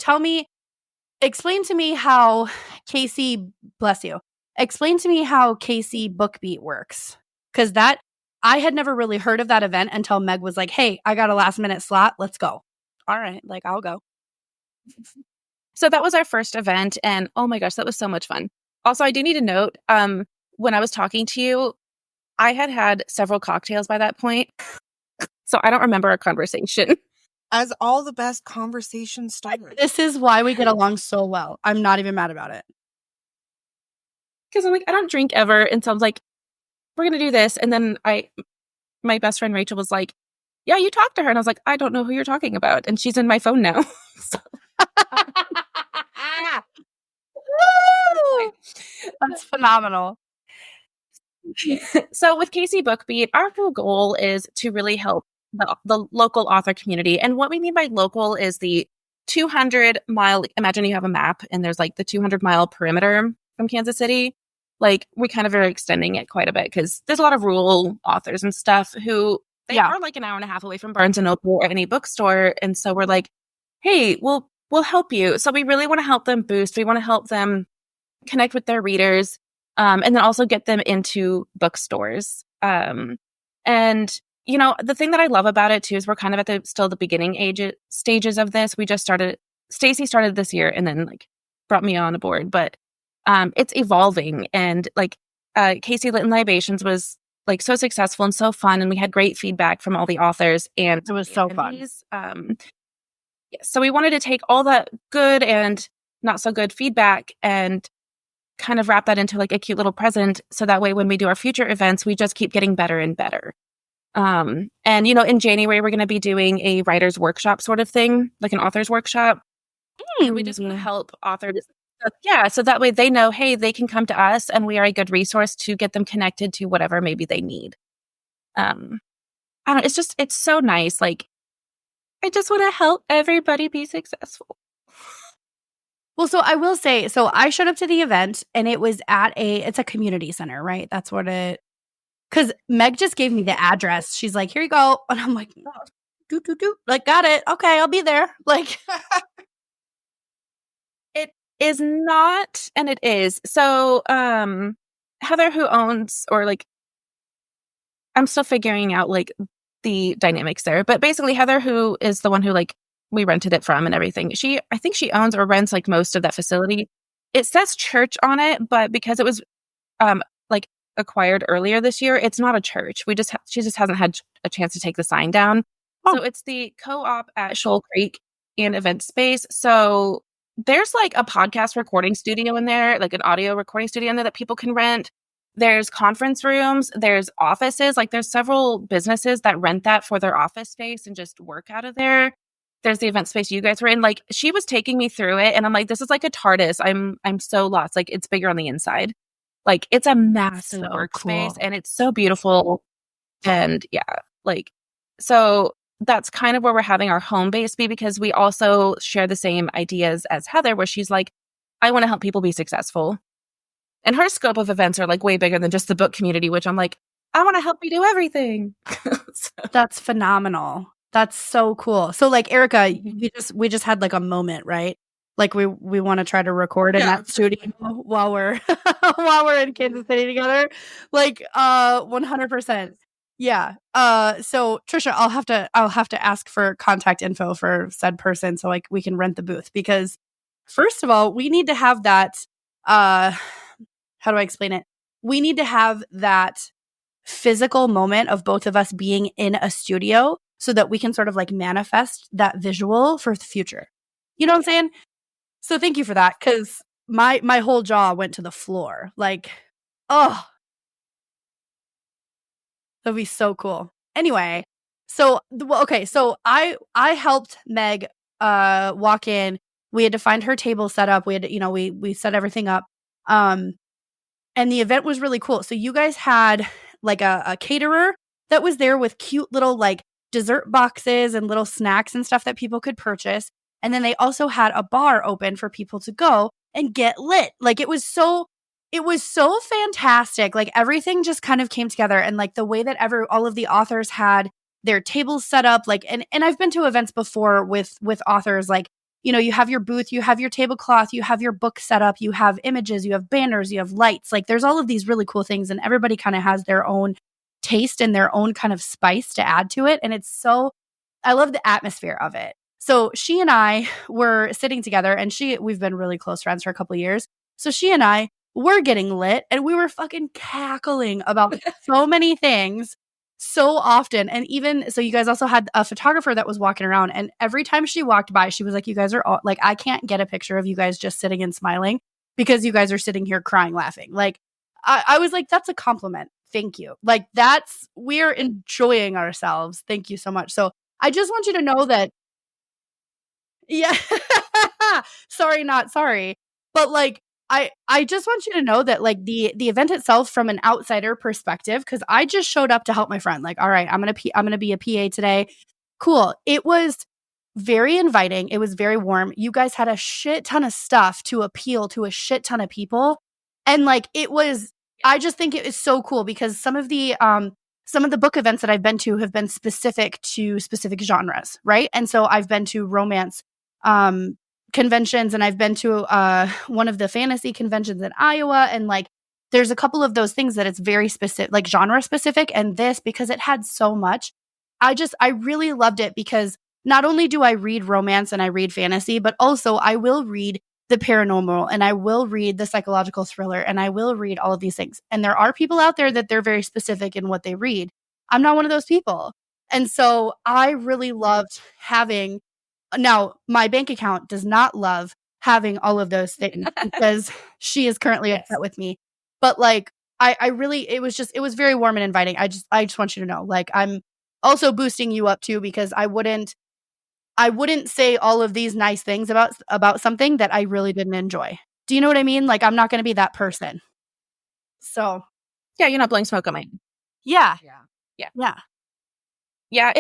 explain to me how Casey, bless you. Explain to me how Casey BookBeat works. Cause that I had never really heard of that event until Meg was like, hey, I got a last minute slot. Let's go. All right. Like, I'll go. So that was our first event. And oh my gosh, that was so much fun. Also, I do need to note, when I was talking to you, I had several cocktails by that point. So I don't remember our conversation. As all the best conversations start. This is why we get along so well. I'm not even mad about it. Because I'm like, I don't drink ever. And so I was like, we're going to do this. And then my best friend Rachel was like, yeah, you talked to her. And I was like, I don't know who you're talking about. And she's in my phone now. So. That's phenomenal. So with Casey Bookbeat, our whole goal is to really help the local author community. And what we mean by local is the 200-mile, imagine you have a map and there's like the 200-mile perimeter from Kansas City. Like we kind of are extending it quite a bit because there's a lot of rural authors and stuff who they are like an hour and a half away from Barnes & Noble or any bookstore. And so we're like, hey, we'll help you. So we really want to help them boost. We want to help them connect with their readers. And then also get them into bookstores. And, you know, the thing that I love about it too is we're kind of at still the beginning stages of this. We just started, Stacy started this year and then like brought me on board, but it's evolving. And like Casey Lit and Libations was like so successful and so fun. And we had great feedback from all the authors. And it was so fun. So we wanted to take all that good and not so good feedback and kind of wrap that into like a cute little present. So that way, when we do our future events, we just keep getting better and better. And, you know, in January, we're going to be doing a writer's workshop sort of thing, like an author's workshop. And we just want to help authors. Yeah. So that way they know, hey, they can come to us and we are a good resource to get them connected to whatever maybe they need. I don't know. It's so nice. Like, I just want to help everybody be successful. Well, so I will say, so I showed up to the event and it was it's a community center, right? That's what because Meg just gave me the address. She's like, here you go. And I'm like, oh, like, got it. Okay, I'll be there. Like, it is not, and it is. So, Heather, who owns, or like, I'm still figuring out like the dynamics there, but basically Heather, who is the one who like, we rented it from and everything. I think she owns or rents like most of that facility. It says church on it, but because it was like acquired earlier this year, it's not a church. She just hasn't had a chance to take the sign down. Oh. So it's the co-op at Shoal Creek and event space. So there's like a podcast recording studio in there, like an audio recording studio in there that people can rent. There's conference rooms, there's offices, like there's several businesses that rent that for their office space and just work out of there. There's the event space you guys were in. Like she was taking me through it and I'm like, this is like a TARDIS. I'm so lost. Like it's bigger on the inside. Like it's a massive workspace cool. And it's so beautiful. And yeah, like, so that's kind of where we're having our home base be because we also share the same ideas as Heather, where she's like, I want to help people be successful. And her scope of events are like way bigger than just the book community, which I'm like, I want to help you do everything. So. That's phenomenal. That's so cool. So like Erika, we just had like a moment, right? Like we want to try to record in that studio while we're in Kansas City together. Like 100%. Yeah. So Trisha, I'll have to ask for contact info for said person so like we can rent the booth because first of all, we need to have that how do I explain it? We need to have that physical moment of both of us being in a studio so that we can sort of like manifest that visual for the future. You know what I'm saying? So thank you for that because my whole jaw went to the floor. Like, oh, that'd be so cool. Anyway, so okay, so I helped Meg walk in. We had to find her table set up. We had to, we set everything up. And the event was really cool. So you guys had like a caterer that was there with cute little like dessert boxes and little snacks and stuff that people could purchase. And then they also had a bar open for people to go and get lit. Like it was so fantastic. Like everything just kind of came together and like the way that all of the authors had their tables set up, like, and I've been to events before with authors, like, you have your booth, you have your tablecloth, you have your book set up, you have images, you have banners, you have lights. Like there's all of these really cool things and everybody kind of has their own taste and their own kind of spice to add to it. And I love the atmosphere of it. So she and I were sitting together, and we've been really close friends for a couple of years. So she and I were getting lit, and we were fucking cackling about so many things so often. And even so, you guys also had a photographer that was walking around, and every time she walked by, she was like, you guys are all like, I can't get a picture of you guys just sitting and smiling because you guys are sitting here crying, laughing. Like, I was like, that's a compliment. Thank you. Like, we're enjoying ourselves. Thank you so much. So I just want you to know that, yeah, sorry, not sorry. But like, I just want you to know that like the event itself from an outsider perspective, because I just showed up to help my friend. Like, all right, I'm gonna be a PA today. Cool. It was very inviting. It was very warm. You guys had a shit ton of stuff to appeal to a shit ton of people. And like I just think it is so cool because some of the book events that I've been to have been specific to specific genres, right? And so I've been to romance conventions, and I've been to one of the fantasy conventions in Iowa, and like there's a couple of those things that it's very specific, like genre specific. And this, because it had so much, I really loved it because not only do I read romance and I read fantasy, but also I will read the paranormal, and I will read the psychological thriller, and I will read all of these things. And there are people out there that they're very specific in what they read. I'm not one of those people. And so I really loved having, now my bank account does not love having all of those things because she is currently upset with me. But like, I really, it was very warm and inviting. I just want you to know, like, I'm also boosting you up too, because I wouldn't say all of these nice things about something that I really didn't enjoy. Do you know what I mean? Like, I'm not going to be that person. So, Yeah, you're not blowing smoke on mine. yeah. Yeah,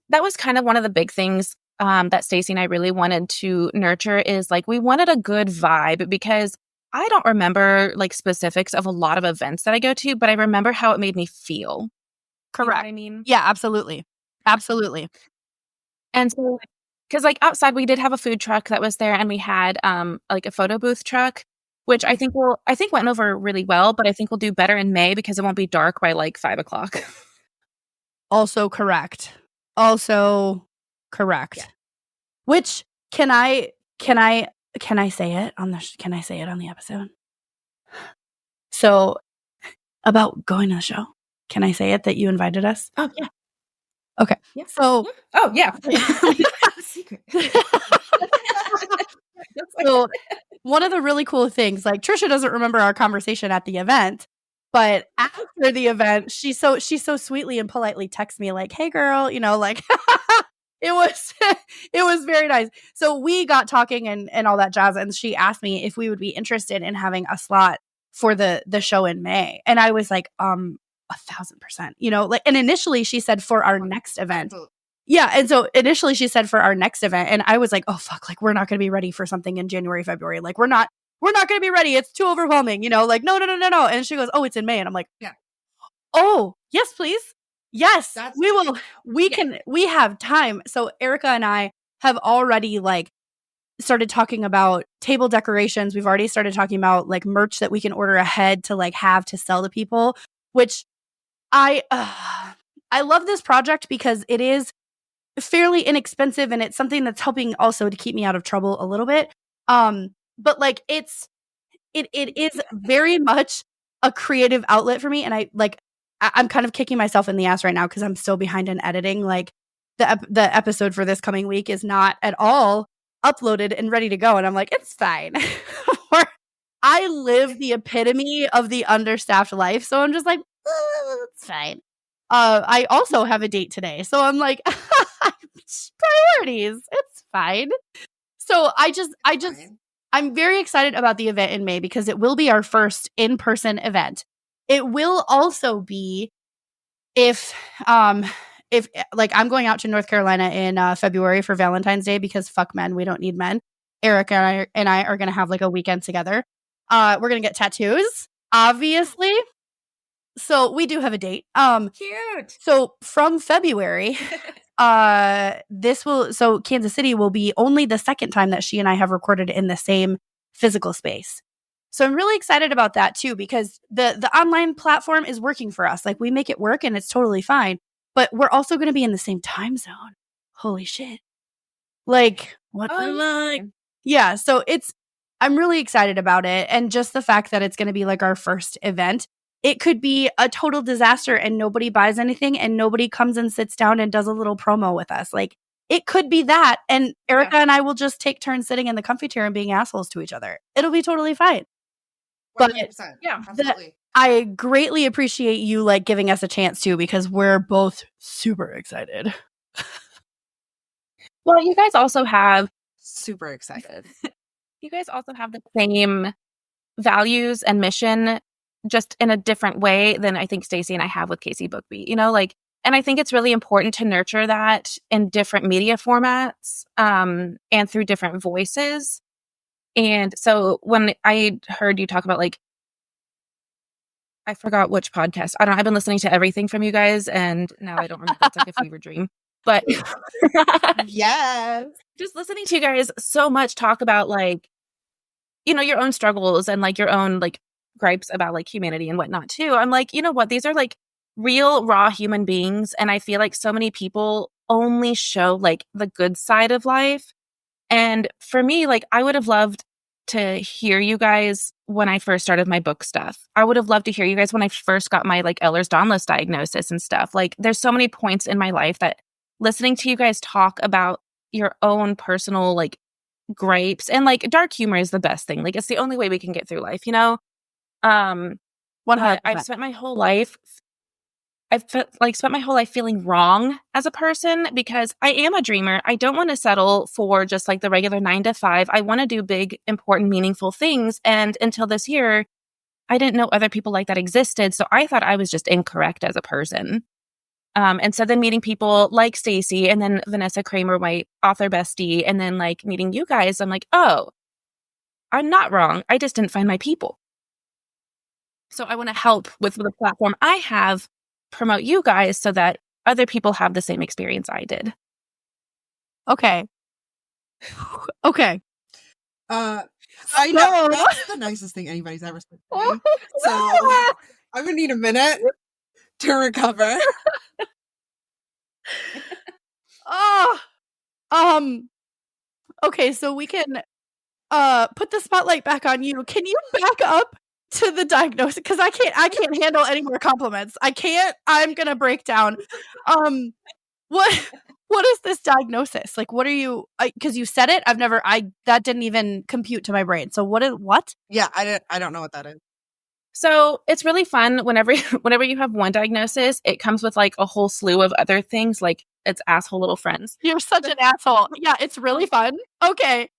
that was kind of one of the big things that Stacey and I really wanted to nurture, is like, we wanted a good vibe, because I don't remember like specifics of a lot of events that I go to, but I remember how it made me feel. Correct. You know what I mean? Yeah, absolutely. Absolutely. And so, because like outside we did have a food truck that was there, and we had like a photo booth truck, which I think went over really well, but I think we'll do better in May because it won't be dark by like 5:00. Also correct. Yeah. Which can I say it on the episode? So about going to the show, can I say it that you invited us? Oh yeah. Okay. Yeah. So oh yeah. Secret. So one of the really cool things, like, Trisha doesn't remember our conversation at the event, but after the event, she so sweetly and politely texts me like, "Hey girl," you know, like it was very nice. So we got talking and all that jazz, and she asked me if we would be interested in having a slot for the show in May. And I was like, 1,000%, you know, like, and initially she said for our next event. Yeah. And so initially she said for our next event, and I was like, oh fuck, like, we're not going to be ready for something in January, February. Like, we're not going to be ready. It's too overwhelming, you know, like, no. And she goes, oh, it's in May. And I'm like, Yeah. Oh, yes, please. Yes, we will. We have time. So Erika and I have already like started talking about table decorations. We've already started talking about like merch that we can order ahead to like have to sell to people, which I love this project because it is fairly inexpensive, and it's something that's helping also to keep me out of trouble a little bit. But like it is very much a creative outlet for me, and I'm kind of kicking myself in the ass right now because I'm still behind in editing. Like the episode for this coming week is not at all uploaded and ready to go, and I'm like, it's fine. I live the epitome of the understaffed life, so I'm just like, it's fine. I also have a date today, so I'm like, priorities. It's fine. So I'm very excited about the event in May because it will be our first in-person event. It will also be if like I'm going out to North Carolina in February for Valentine's Day because fuck men, we don't need men. Erika and I are going to have like a weekend together. We're going to get tattoos, obviously. So we do have a date. Cute. So from February, Kansas City will be only the second time that she and I have recorded in the same physical space. So I'm really excited about that too, because the online platform is working for us. Like we make it work and it's totally fine. But we're also going to be in the same time zone. Holy shit. Like what the fuck? Yeah. So I'm really excited about it. And just the fact that it's going to be like our first event, it could be a total disaster and nobody buys anything and nobody comes and sits down and does a little promo with us. Like it could be that. And Erika and I will just take turns sitting in the comfy chair and being assholes to each other. It'll be totally fine. 100%. But Yeah, absolutely. I greatly appreciate you like giving us a chance too, because we're both super excited. Well, you guys also have super excited. You guys also have the same values and mission, just in a different way than I think Stacey and I have with Casey Bookbeat. You know, like, and I think it's really important to nurture that in different media formats, and through different voices. And so when I heard you talk about, like, I forgot which podcast. I've been listening to everything from you guys, and now I don't remember. It's like a fever dream. But yes, just listening to you guys so much talk about, like, you know, your own struggles and like your own like gripes about like humanity and whatnot too. I'm like, you know what? These are like real, raw human beings. And I feel like so many people only show like the good side of life. And for me, like, I would have loved to hear you guys when I first started my book stuff. I would have loved to hear you guys when I first got my like Ehlers-Danlos diagnosis and stuff. Like, there's so many points in my life that listening to you guys talk about your own personal like gripes and like dark humor is the best thing. Like, it's the only way we can get through life, you know? 100%. I've spent my whole life feeling wrong as a person because I am a dreamer. I don't want to settle for just like the regular 9 to 5. I want to do big, important, meaningful things. And until this year, I didn't know other people like that existed. So I thought I was just incorrect as a person. And so then meeting people like Stacey and then Vanessa Kramer, my author bestie, and then like meeting you guys, I'm like, oh, I'm not wrong. I just didn't find my people. So I want to help with the platform I have, promote you guys so that other people have the same experience I did. Okay. I know. That's the nicest thing anybody's ever said to me. So I'm gonna need a minute to recover. Okay, so we can put the spotlight back on you. Can you back up to the diagnosis? Because I can't handle any more compliments. I'm gonna break down. What is this diagnosis? Like, what are you, because you said it, that didn't even compute to my brain. So what? Yeah, I don't know what that is. So it's really fun whenever you have one diagnosis, it comes with like a whole slew of other things, like it's asshole little friends. You're such an asshole. Yeah, it's really fun. Okay.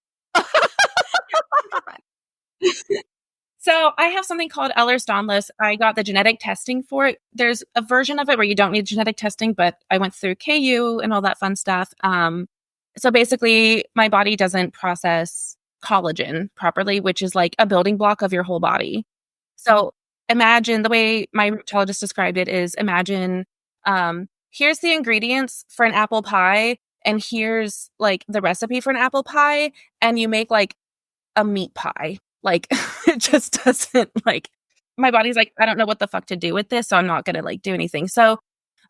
So I have something called Ehlers-Danlos. I got the genetic testing for it. There's a version of it where you don't need genetic testing, but I went through KU and all that fun stuff. So basically, my body doesn't process collagen properly, which is like a building block of your whole body. So imagine, the way my rheumatologist described it is, imagine here's the ingredients for an apple pie, and here's like the recipe for an apple pie, and you make like a meat pie. Like, it just doesn't, like, my body's like, I don't know what the fuck to do with this, so I'm not gonna like do anything. So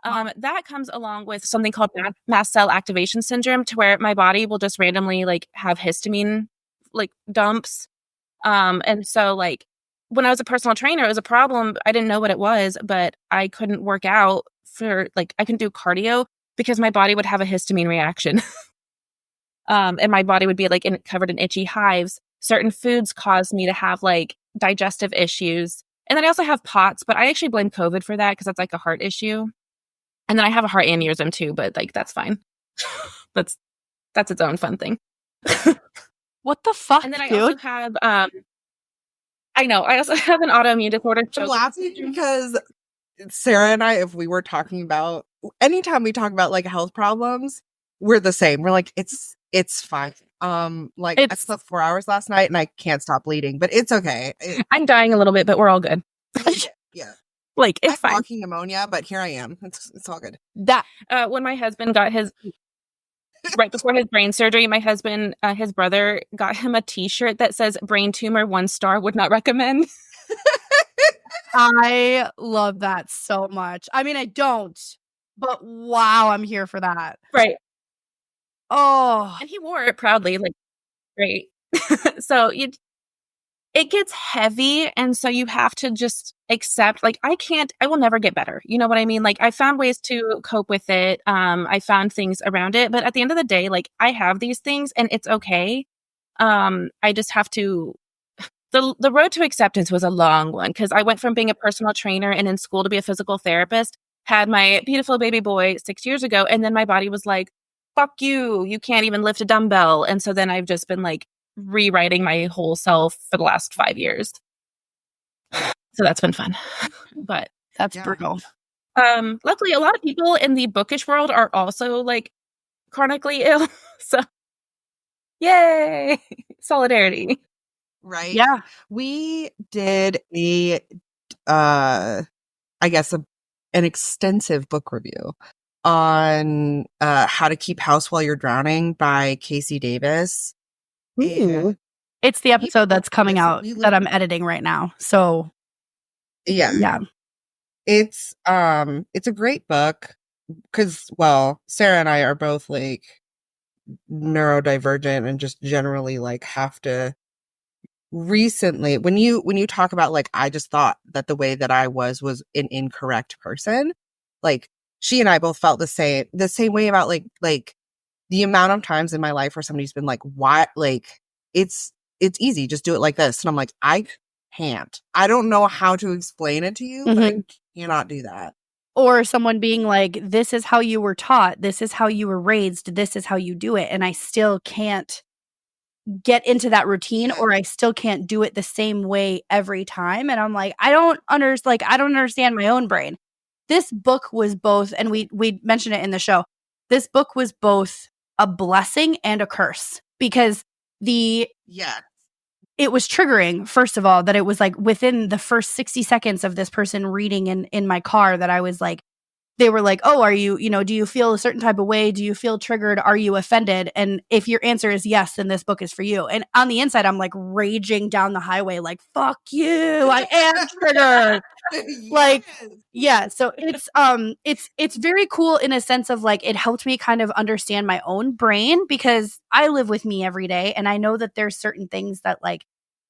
that comes along with something called mast cell activation syndrome, to where my body will just randomly like have histamine like dumps. And so like when I was a personal trainer, it was a problem. I didn't know what it was, but I couldn't work out I couldn't do cardio because my body would have a histamine reaction. And my body would be like covered in itchy hives. Certain foods caused me to have like digestive issues. And then I also have POTS, but I actually blame COVID for that because that's like a heart issue. And then I have a heart aneurysm too, but like that's fine. that's its own fun thing. What the fuck? And then I also have I also have an autoimmune disorder. I'm laughing because Sarah and I, if we were talking about, anytime we talk about like health problems, we're the same. We're like, it's fine. I slept 4 hours last night and I can't stop bleeding, but it's okay. I'm dying a little bit, but we're all good. Yeah. Like, it's fine. Walking pneumonia, but here I am. It's all good. When my husband got his right before his brain surgery, my husband, his brother, got him a T-shirt that says "Brain tumor, 1 star, would not recommend." I love that so much. I mean, I don't, but wow, I'm here for that. Right. Oh, And he wore it proudly, like, great. So it gets heavy, and so you have to just accept, like, I will never get better, you know what I mean? Like, I found ways to cope with it, I found things around it, but at the end of the day, like, I have these things, and it's okay. I just have to the road to acceptance was a long one, because I went from being a personal trainer and in school to be a physical therapist, had my beautiful baby boy 6 years ago, and then my body was like, "Fuck you, you can't even lift a dumbbell," and so then I've just been, like, rewriting my whole self for the last 5 years. So that's been fun. But, that's Yeah. brutal. luckily, a lot of people in the bookish world are also, like, chronically ill, so yay! Solidarity. Right? Yeah. We did I guess an extensive book review on How to Keep House While You're Drowning by Casey Davis. And It's the episode that's coming out we that I'm editing right now. So yeah. It's a great book because, well, Sarah and I are both like neurodivergent and just generally like have to recently when you talk about like I just thought that the way that I was an incorrect person, like she and I both felt the same way about like the amount of times in my life where somebody's been like, why, like it's easy, just do it like this, and I'm like, I don't know how to explain it to you, but I cannot do that. Or someone being like, this is how you were taught, this is how you were raised, this is how you do it, and I still can't get into that routine, or I still can't do it the same way every time. And I'm like, I don't understand my own brain. This book was both, and we mentioned it in the show, this book was both a blessing and a curse, because it was triggering, first of all, that it was like within the first 60 seconds of this person reading in my car that I was like, they were like, oh, are you, do you feel a certain type of way? Do you feel triggered? Are you offended? And if your answer is yes, then this book is for you. And on the inside, I'm like raging down the highway, like, fuck you, I am triggered. Like, yeah. So it's very cool in a sense of like, it helped me kind of understand my own brain, because I live with me every day. And I know that there's certain things that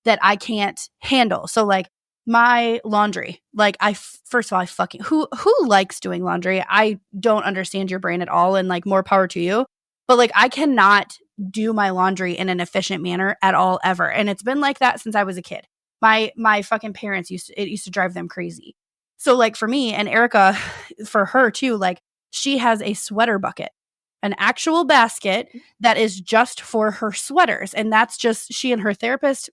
that I can't handle. So like, my laundry, like first of all, I fucking who likes doing laundry? I don't understand your brain at all, and like more power to you. But like, I cannot do my laundry in an efficient manner at all ever, and it's been like that since I was a kid. My fucking parents used to drive them crazy. So like for me and Erika, for her too, like she has a sweater bucket, an actual basket that is just for her sweaters, and that's just she and her therapist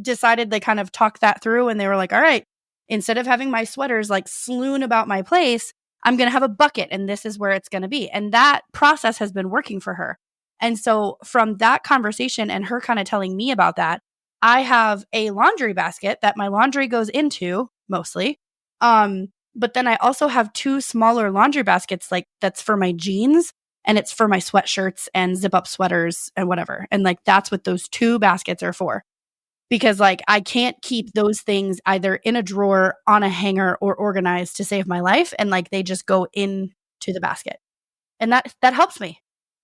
decided, they kind of talked that through, and they were like, all right, instead of having my sweaters like strewn about my place, I'm going to have a bucket, and this is where it's going to be. And that process has been working for her. And so from that conversation and her kind of telling me about that, I have a laundry basket that my laundry goes into mostly. But then I also have 2 smaller laundry baskets, like that's for my jeans, and it's for my sweatshirts and zip up sweaters and whatever. And like, that's what those 2 baskets are for. Because like, I can't keep those things either in a drawer, on a hanger, or organized to save my life. And like, they just go into the basket. And that helps me.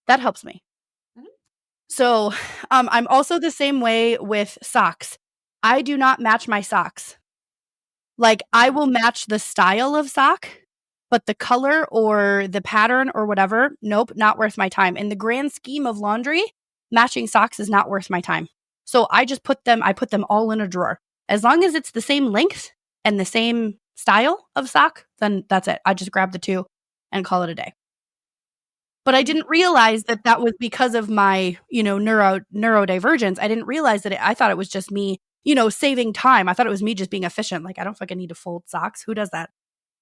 That helps me. So I'm also the same way with socks. I do not match my socks. Like, I will match the style of sock, but the color or the pattern or whatever, nope, not worth my time. In the grand scheme of laundry, matching socks is not worth my time. So I just put them all in a drawer. As long as it's the same length and the same style of sock, then that's it. I just grab the 2 and call it a day. But I didn't realize that was because of my, neurodivergence. I didn't realize that I thought it was just me, saving time. I thought it was me just being efficient. Like, I don't fucking need to fold socks. Who does that?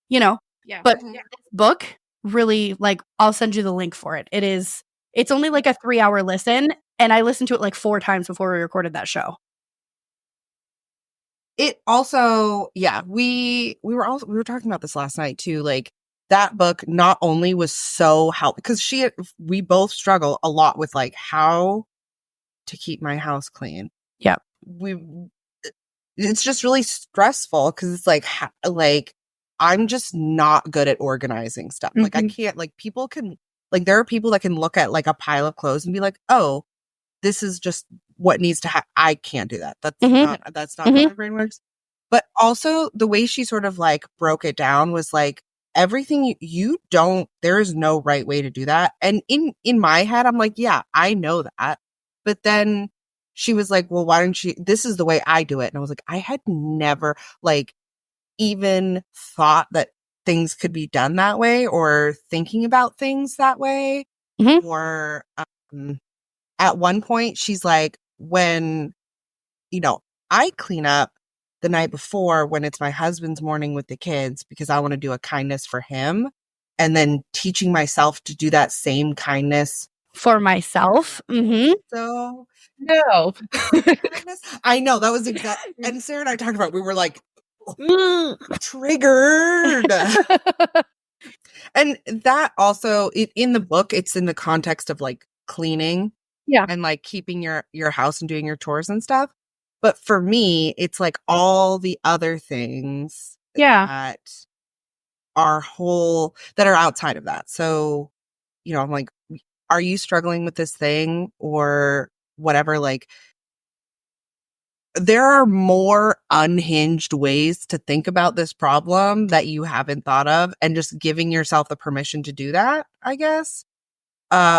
Yeah. But this book really, like, I'll send you the link for it. It's only like a 3-hour listen, and I listened to it like 4 times before we recorded that show. It also, we were talking about this last night too, like that book not only was so helpful because we both struggle a lot with like how to keep my house clean. Yeah. It's just really stressful because it's like I'm just not good at organizing stuff. Like I can't, like people can, like there are people that can look at like a pile of clothes and be like, oh, this is just what needs to happen. I can't do that. That's not how my brain works. But also the way she sort of like broke it down was like everything you don't, there is no right way to do that. And in my head, I'm like, yeah, I know that. But then she was like, well, why don't you, this is the way I do it. And I was like, I had never like even thought that things could be done that way or thinking about things that way. Or at one point she's like, when, I clean up the night before when it's my husband's morning with the kids because I want to do a kindness for him, and then teaching myself to do that same kindness for myself. So No. I know that was exactly, and Sarah and I talked about, we were like triggered. And that also in the book, it's in the context of like cleaning and like keeping your house and doing your chores and stuff. But for me, it's like all the other things that are outside of that. So, I'm like, are you struggling with this thing or whatever? Like, there are more unhinged ways to think about this problem that you haven't thought of, and just giving yourself the permission to do that, I guess,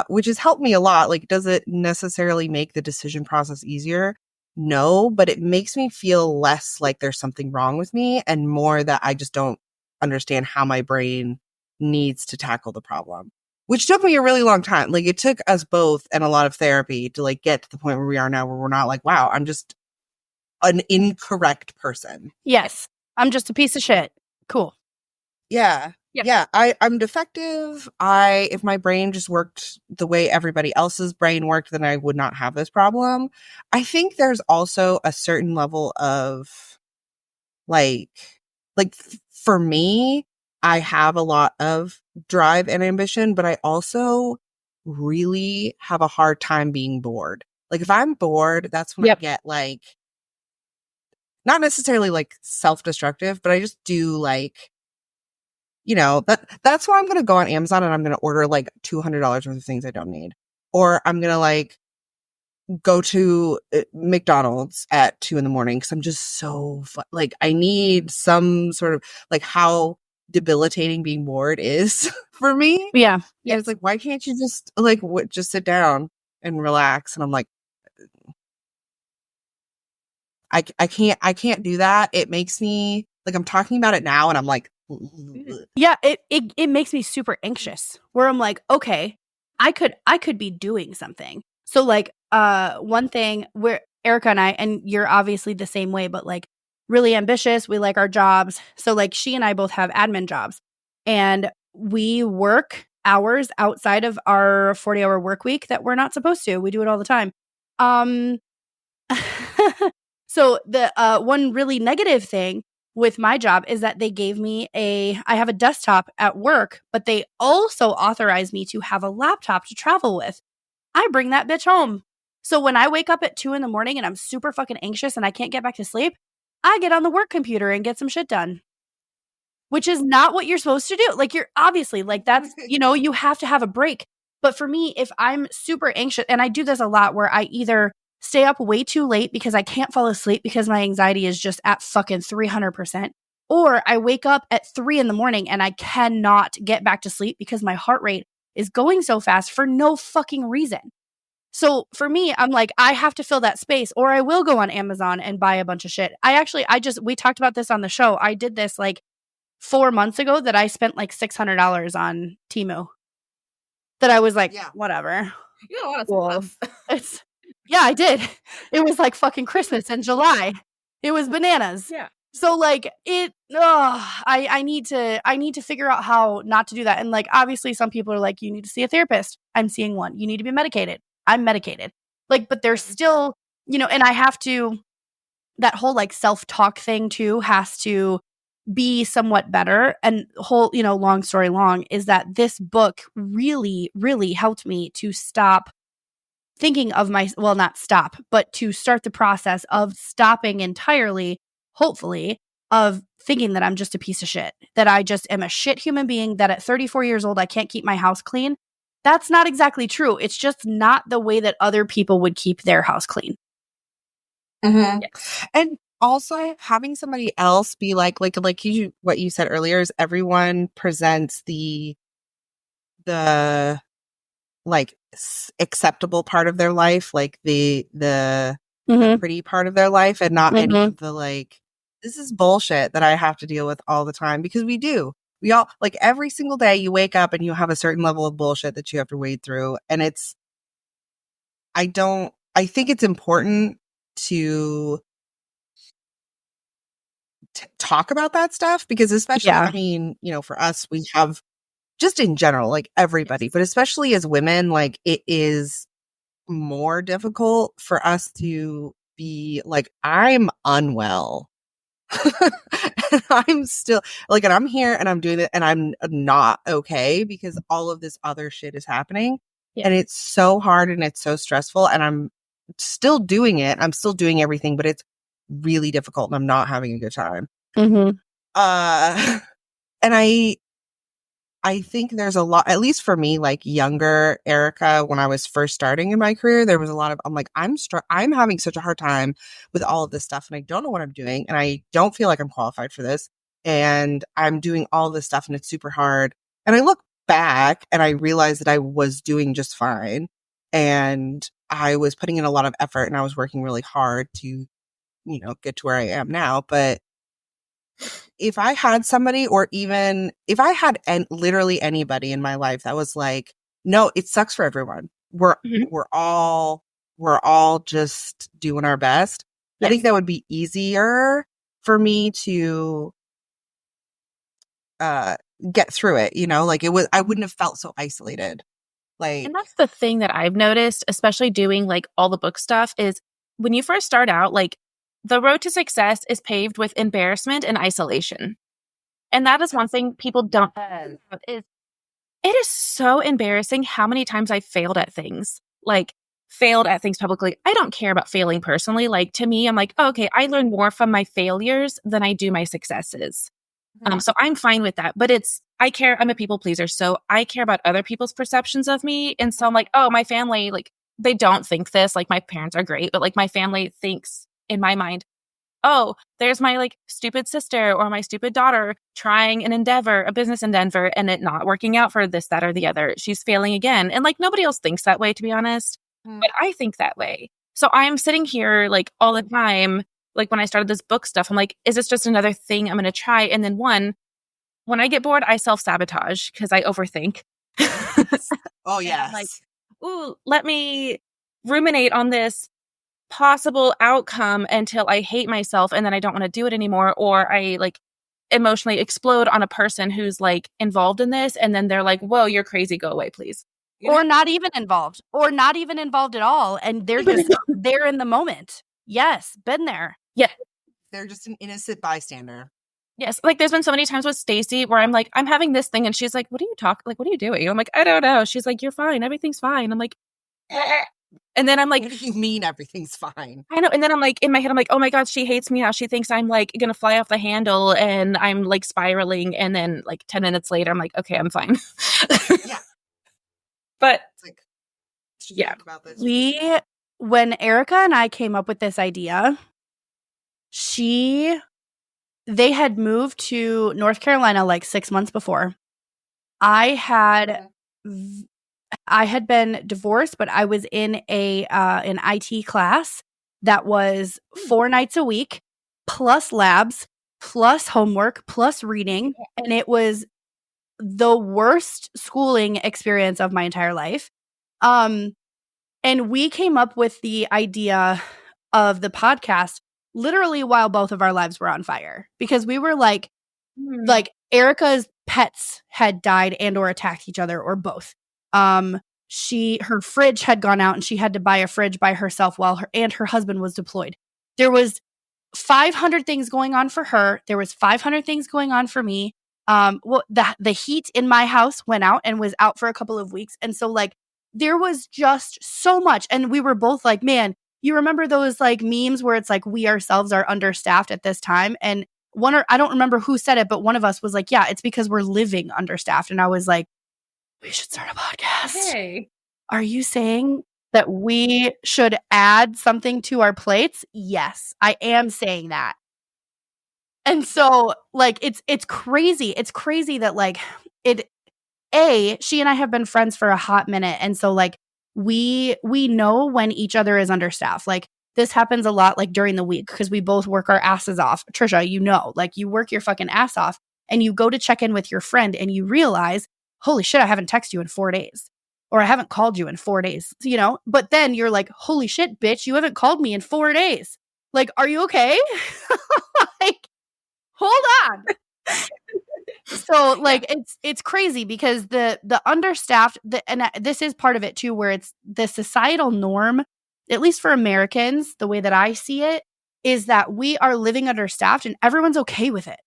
which has helped me a lot. Like, does it necessarily make the decision process easier? No, but it makes me feel less like there's something wrong with me and more that I just don't understand how my brain needs to tackle the problem, which took me a really long time. Like, it took us both and a lot of therapy to like get to the point where we are now, where we're not like, wow, I'm just an incorrect person. Yes. I'm just a piece of shit. Cool. Yeah. I'm defective. If my brain just worked the way everybody else's brain worked, then I would not have this problem. I think there's also a certain level of like for me, I have a lot of drive and ambition, but I also really have a hard time being bored. Like, if I'm bored, that's when I get like, not necessarily like self-destructive, but I just do like, that's why I'm going to go on Amazon and I'm going to order like $200 worth of things I don't need. Or I'm going to like go to McDonald's at 2 a.m. because I'm just so like, I need some sort of like how debilitating being bored is for me. Yeah. It's like, why can't you just like just sit down and relax? And I'm like, I can't do that. It makes me like, I'm talking about it now and I'm like, yeah, it makes me super anxious, where I'm like, okay, I could be doing something. So like one thing where Erika and I, and you're obviously the same way, but like really ambitious, we like our jobs. So like she and I both have admin jobs, and we work hours outside of our 40-hour work week that we're not supposed to. We do it all the time. So the one really negative thing with my job is that they gave me I have a desktop at work, but they also authorized me to have a laptop to travel with. I bring that bitch home. So when I wake up at 2 a.m. and I'm super fucking anxious and I can't get back to sleep, I get on the work computer and get some shit done, which is not what you're supposed to do. Like, you're obviously like, that's, you have to have a break. But for me, if I'm super anxious, and I do this a lot, where I either stay up way too late because I can't fall asleep because my anxiety is just at fucking 300%. Or I wake up at 3 a.m. and I cannot get back to sleep because my heart rate is going so fast for no fucking reason. So for me, I'm like, I have to fill that space, or I will go on Amazon and buy a bunch of shit. We talked about this on the show. I did this like 4 months ago, that I spent like $600 on Temu. That I was like, whatever. You got a lot of stuff. Yeah, I did. It was like fucking Christmas in July. It was bananas. Yeah. So like I need to figure out how not to do that. And like, obviously some people are like, you need to see a therapist. I'm seeing one. You need to be medicated. I'm medicated. Like, but there's still, and I have to, that whole like self-talk thing too has to be somewhat better. And whole, long story long is that this book really, really helped me to stop thinking of not stop, but to start the process of stopping entirely, hopefully, of thinking that I'm just a piece of shit, that I just am a shit human being, that at 34 years old, I can't keep my house clean. That's not exactly true. It's just not the way that other people would keep their house clean. Mm-hmm. Yes. And also having somebody else be like you, what you said earlier is everyone presents the like acceptable part of their life, like the pretty part of their life, and not any of the like, this is bullshit that I have to deal with all the time, because we all, like, every single day you wake up and you have a certain level of bullshit that you have to wade through. And I think it's important to talk about that stuff, because especially, I mean, for us, we have, just in general, like everybody, but especially as women, like it is more difficult for us to be like, I'm unwell. And I'm still like, and I'm here and I'm doing it and I'm not okay because all of this other shit is happening. Yeah. And it's so hard and it's so stressful, and I'm still doing it. I'm still doing everything, but it's really difficult and I'm not having a good time. Mm-hmm. And I think there's a lot, at least for me, like younger Erika, when I was first starting in my career, there was a lot of, I'm like, I'm having such a hard time with all of this stuff, and I don't know what I'm doing, and I don't feel like I'm qualified for this, and I'm doing all this stuff and it's super hard. And I look back and I realize that I was doing just fine, and I was putting in a lot of effort and I was working really hard to, get to where I am now. But if I had somebody, or even if I had literally anybody in my life that was like, no, it sucks for everyone. We're all just doing our best. Yes. I think that would be easier for me to get through it. Like I wouldn't have felt so isolated. Like, and that's the thing that I've noticed, especially doing like all the book stuff, is when you first start out, like, the road to success is paved with embarrassment and isolation. And that is one thing people don't know. It is so embarrassing how many times I failed at things. Like, failed at things publicly. I don't care about failing personally. Like, to me, I'm like, okay, I learn more from my failures than I do my successes. So I'm fine with that. But I'm a people pleaser. So I care about other people's perceptions of me. And so I'm like, oh, my family, like, they don't think this. Like, my parents are great, but like my family thinks, in my mind, oh, there's my like stupid sister or my stupid daughter trying a business endeavor, and it not working out for this, that, or the other. She's failing again. And like, nobody else thinks that way, to be honest. But I think that way. So I'm sitting here like all the time. Like, when I started this book stuff, I'm like, is this just another thing I'm going to try? And then when I get bored, I self-sabotage because I overthink. Oh, yes. Like, ooh, let me ruminate on this possible outcome until I hate myself, and then I don't want to do it anymore, or I like emotionally explode on a person who's like involved in this, and then they're like, whoa, you're crazy, go away, please. Or not even involved at all, and they're just there in the moment. Yes, been there. Yeah, they're just an innocent bystander. Yes, like there's been so many times with Stacy where I'm like, I'm having this thing, and she's like, what are you doing? I'm like, I don't know. She's like, you're fine, everything's fine. I'm like, and then I'm like, what do you mean everything's fine? I know. And then I'm like, in my head, I'm like, oh my God, she hates me now. She thinks I'm like going to fly off the handle, and I'm like spiraling. And then like 10 minutes later, I'm like, okay, I'm fine. Yeah. But it's like, yeah, talk about this. When Erika and I came up with this idea, they had moved to North Carolina like 6 months before. I had been divorced, but I was in an IT class that was 4 nights a week, plus labs, plus homework, plus reading. And it was the worst schooling experience of my entire life. And we came up with the idea of the podcast literally while both of our lives were on fire, because we were like Erika's pets had died and or attacked each other, or both. Her fridge had gone out and she had to buy a fridge by herself while her husband was deployed. There was 500 things going on for her. There was 500 things going on for me. Well, the heat in my house went out and was out for a couple of weeks. And so like, there was just so much. And we were both like, man, you remember those like memes where it's like, we ourselves are understaffed at this time. And I don't remember who said it, but one of us was like, yeah, it's because we're living understaffed. And I was like, we should start a podcast. Hey. Are you saying that we should add something to our plates? Yes, I am saying that. And so like, it's crazy. It's crazy that like she and I have been friends for a hot minute. And so like, we know when each other is understaffed. Like this happens a lot like during the week because we both work our asses off. Trisha, you know, like you work your fucking ass off and you go to check in with your friend and you realize, holy shit, I haven't texted you in 4 days or I haven't called you in 4 days, you know? But then you're like, holy shit, bitch, you haven't called me in 4 days. Like, are you okay? Like, hold on. So like it's crazy because the understaffed and this is part of it too, where it's the societal norm, at least for Americans, the way that I see it is that we are living understaffed and everyone's okay with it.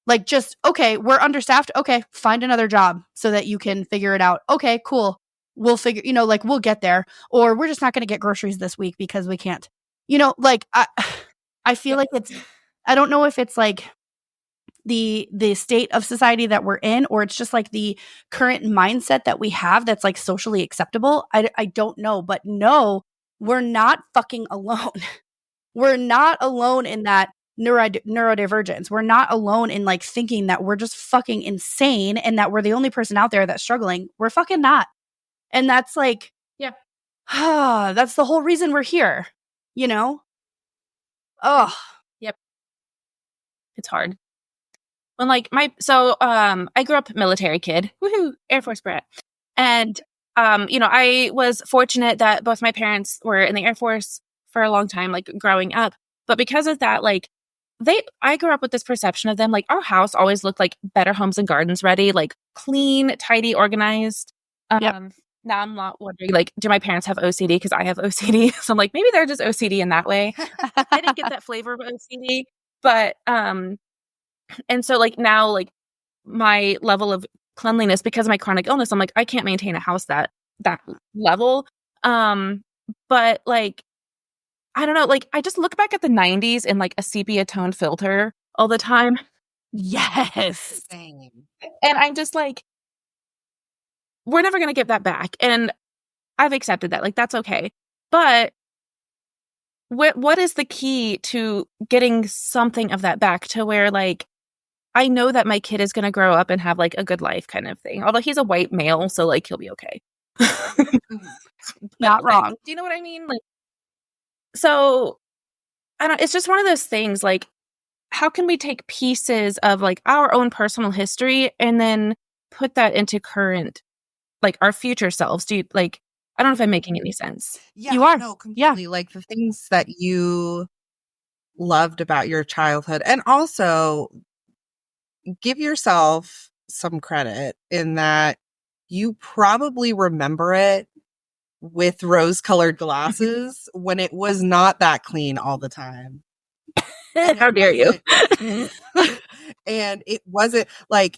Like just, okay, we're understaffed. Okay, find another job so that you can figure it out. Okay, cool. We'll figure, you know, like we'll get there. Or we're just not going to get groceries this week because we can't. You know, like I feel like I don't know if it's like the state of society that we're in, or it's just like the current mindset that we have that's like socially acceptable. I don't know, but no, we're not fucking alone. We're not alone in that neurodivergence. We're not alone in like thinking that we're just fucking insane and that we're the only person out there that's struggling. We're fucking not. And that's like, yeah, that's the whole reason we're here, you know? Oh, yep. It's hard. When like I grew up military kid, woohoo, Air Force brat. And, you know, I was fortunate that both my parents were in the Air Force for a long time, like growing up. But because of that, like I grew up with this perception of them, like our house always looked like Better Homes and Gardens ready, like clean, tidy, organized. Yep. Now I'm not wondering, like, do my parents have OCD? Because I have OCD. So I'm like, maybe they're just OCD in that way. I didn't get that flavor of OCD. But, and so like now, like my level of cleanliness because of my chronic illness, I'm like, I can't maintain a house that level. But like, I don't know, like I just look back at the 90s in like a sepia toned filter all the time. yes. Same. And I'm just like, we're never going to get that back. And I've accepted that. Like, that's okay. But what is the key to getting something of that back to where like, I know that my kid is going to grow up and have like a good life kind of thing. Although he's a white male, so like he'll be okay. Not like, wrong. Do you know what I mean? Like, so I don't, it's just one of those things like, how can we take pieces of like our own personal history and then put that into current, like our future selves? Do you like, I don't know if I'm making any sense. Yeah, You are. No, completely. Yeah. Like the things that you loved about your childhood, and also give yourself some credit in that you probably remember it with rose-colored glasses when it was not that clean all the time. How dare you? And it wasn't like,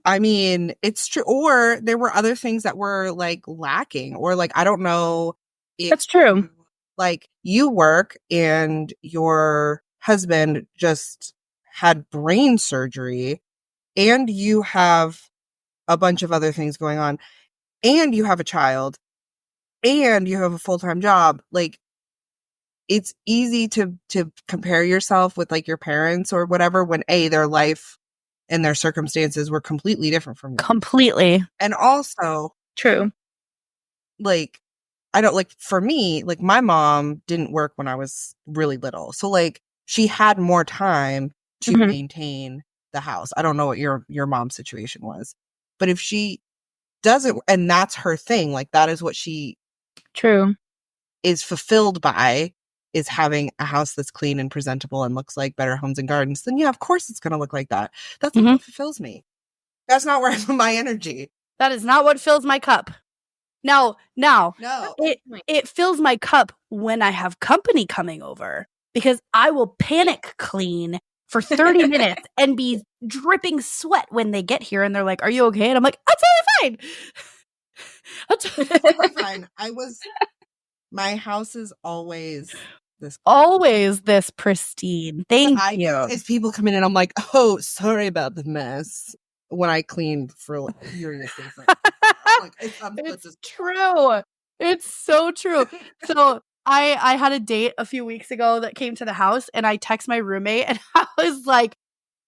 I mean, it's true. Or there were other things that were like lacking, or like, I don't know. That's true. Like you work and your husband just had brain surgery and you have a bunch of other things going on and you have a child and you have a full-time job. Like it's easy to compare yourself with like your parents or whatever when their life and their circumstances were completely different from yours. Completely. And also, True. like, I don't like, for me, like my mom didn't work when I was really little. So like she had more time to maintain the house. I don't know what your mom's situation was, but if she doesn't, and that's her thing, like that is what she True. is fulfilled by, is having a house that's clean and presentable and looks like Better Homes and Gardens, then yeah, of course it's going to look like that. That's not what fulfills me. That's not where I put my energy. That is not what fills my cup. Now, No. it fills my cup when I have company coming over. because I will panic clean for 30 minutes and be dripping sweat when they get here and they're like, "Are you okay?" And I'm like, "I'm totally fine." Totally fine. My house is always this pristine. Thank you. As people come in and I'm like, "Oh, sorry about the mess," when I cleaned for like furiously. Like, it's true. It's so true. So I had a date a few weeks ago that came to the house and I text my roommate and I was like,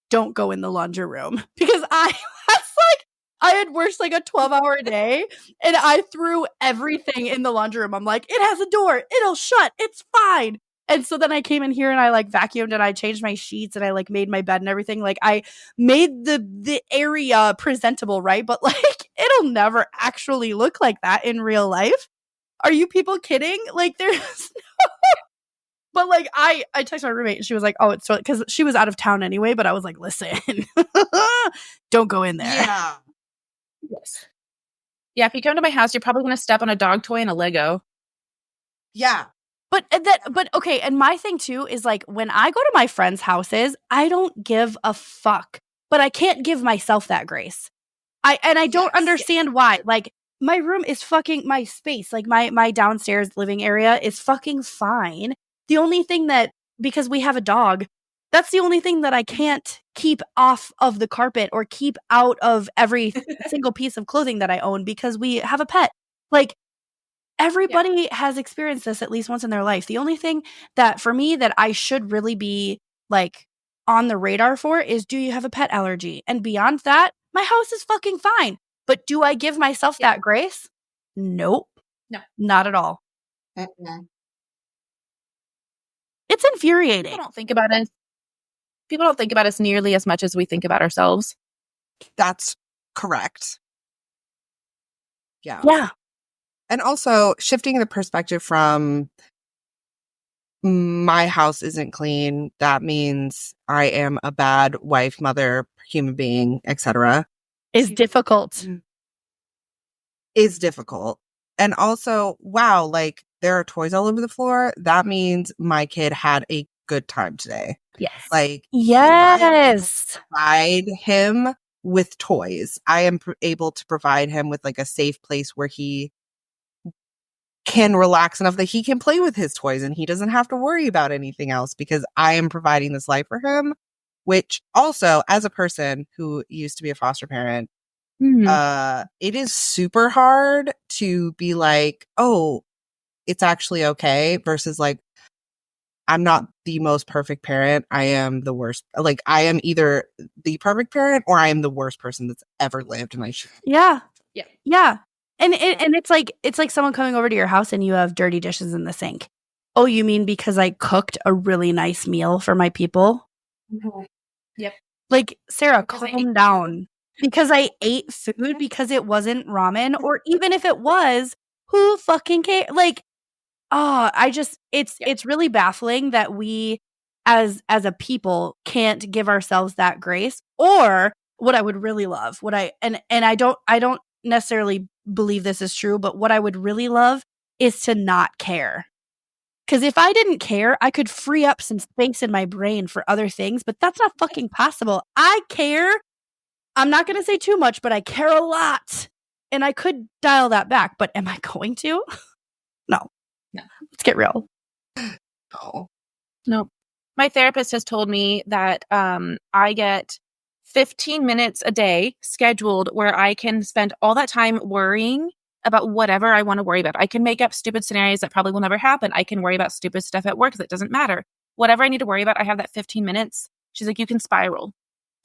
"Don't go in the laundry room," because I was like, I had worked like a 12-hour day and I threw everything in the laundry room. I'm like, "It has a door. It'll shut. It's fine." And so then I came in here and I like vacuumed and I changed my sheets and I like made my bed and everything. Like I made the area presentable, right? But like it'll never actually look like that in real life. Are you people kidding? Like there's no. But like I texted my roommate and she was like, "Oh, it's because she was out of town anyway." But I was like, "Listen, don't go in there." Yeah. Yes. Yeah, if you come to my house, you're probably going to step on a dog toy and a Lego. Yeah. But okay, and my thing too is like when I go to my friends' houses, I don't give a fuck, but I can't give myself that grace. I don't understand why. Like my room is fucking my space, like my downstairs living area is fucking fine. The only thing that, because we have a dog, that's the only thing that I can't keep off of the carpet or keep out of every single piece of clothing that I own because we have a pet. Like everybody has experienced this at least once in their life. The only thing that for me that I should really be like on the radar for is, do you have a pet allergy? And beyond that, my house is fucking fine. But do I give myself that grace? Nope. No. Not at all. Mm-mm. It's infuriating. People don't think about it. People don't think about us nearly as much as we think about ourselves. That's correct. Yeah. Yeah. And also shifting the perspective from my house isn't clean, that means I am a bad wife, mother, human being, etc. Is difficult. Is difficult. And also, wow, like there are toys all over the floor. That means my kid had a good time today. Yes. Like, yes, provide him with toys. I am able to provide him with like a safe place where he can relax enough that he can play with his toys and he doesn't have to worry about anything else because I am providing this life for him, which also, as a person who used to be a foster parent, it is super hard to be like, "Oh, it's actually okay," versus like, I'm not the most perfect parent. I am the worst. Like, I am either the perfect parent or I am the worst person that's ever lived. And I should. Yeah. Yeah. Yeah. And it's like someone coming over to your house and you have dirty dishes in the sink. Oh, you mean because I cooked a really nice meal for my people? Mm-hmm. Yep. Like, Sarah, Because calm down. Because I ate food because it wasn't ramen, or even if it was, who fucking cares? Like, it's really baffling that we as a people can't give ourselves that grace. Or what I would really love, and I don't necessarily believe this is true, but what I would really love is to not care. Because if I didn't care, I could free up some space in my brain for other things, but that's not fucking possible. I care. I'm not going to say too much, but I care a lot. And I could dial that back, but am I going to? No. Let's get real. No. My therapist has told me that I get 15 minutes a day scheduled where I can spend all that time worrying about whatever I want to worry about. I can make up stupid scenarios that probably will never happen. I can worry about stupid stuff at work that doesn't matter. Whatever I need to worry about, I have that 15 minutes. She's like, you can spiral.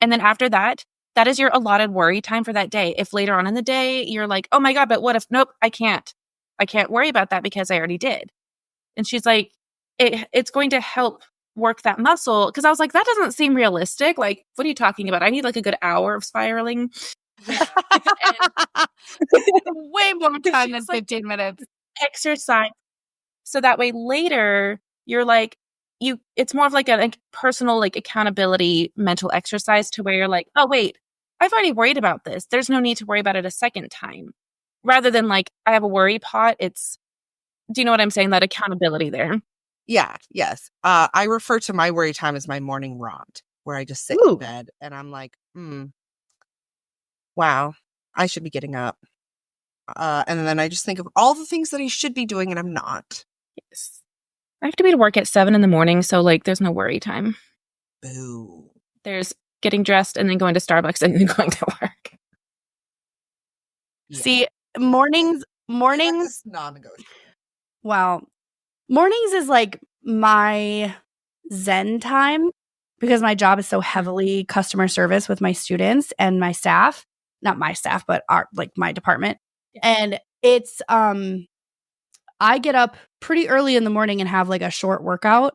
And then after that, that is your allotted worry time for that day. If later on in the day, you're like, oh my God, but what if, nope, I can't worry about that because I already did. And she's like, it's going to help work that muscle. Because I was like, that doesn't seem realistic. Like, what are you talking about? I need like a good hour of spiraling. Yeah. Way more time than 15 minutes. Exercise. So that way later, you're like, it's more of like a personal like accountability mental exercise to where you're like, oh, wait, I've already worried about this. There's no need to worry about it a second time. Rather than like, I have a worry pot. Do you know what I'm saying? That accountability there. Yes. I refer to my worry time as my morning rant, where I just sit in bed and I'm like, wow, I should be getting up. And then I just think of all the things that I should be doing and I'm not. Yes. I have to be to work at 7 in the morning, so like there's no worry time. Boo. There's getting dressed and then going to Starbucks and then going to work. Yeah. See, mornings, It's non-negotiable. wow. Mornings is like my zen time because my job is so heavily customer service with my students and my staff. Not my staff, but my department. And it's I get up pretty early in the morning and have like a short workout,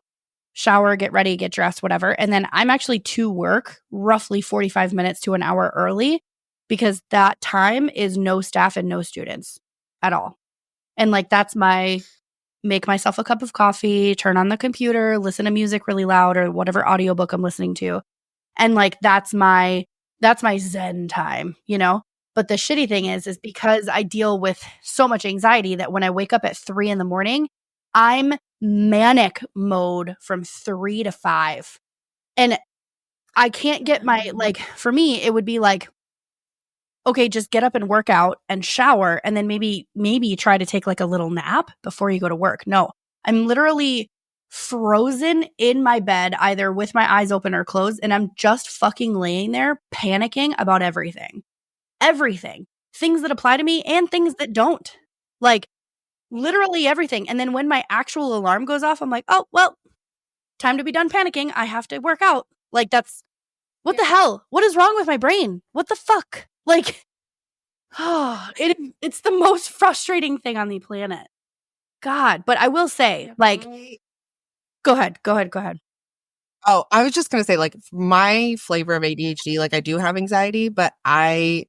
shower, get ready, get dressed, whatever. And then I'm actually to work roughly 45 minutes to an hour early because that time is no staff and no students at all. And like that's my make myself a cup of coffee, turn on the computer, listen to music really loud or whatever audiobook I'm listening to. And like that's my zen time, you know? But the shitty thing is because I deal with so much anxiety that when I wake up at 3 in the morning, I'm manic mode from 3 to 5. And I can't get my, like, for me, it would be like, okay, just get up and work out and shower and then maybe try to take like a little nap before you go to work. No, I'm literally frozen in my bed, either with my eyes open or closed, and I'm just fucking laying there panicking about everything. Everything. Things that apply to me and things that don't. Like literally everything. And then when my actual alarm goes off, I'm like, oh, well, time to be done panicking. I have to work out. Like that's what the hell? What is wrong with my brain? What the fuck? Like, it's the most frustrating thing on the planet. God, but I will say, like, go ahead. Oh, I was just going to say, like, my flavor of ADHD, like, I do have anxiety, but I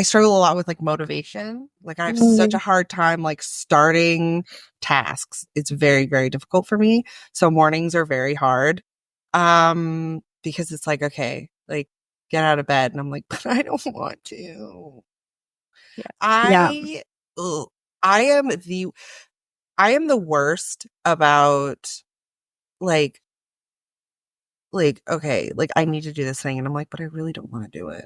struggle a lot with, like, motivation. Like, I have such a hard time, like, starting tasks. It's very, very difficult for me. So mornings are very hard. Because it's like, okay, like, get out of bed. And I'm like, but I don't want to. I am the worst about like, okay, like I need to do this thing. And I'm like, but I really don't want to do it.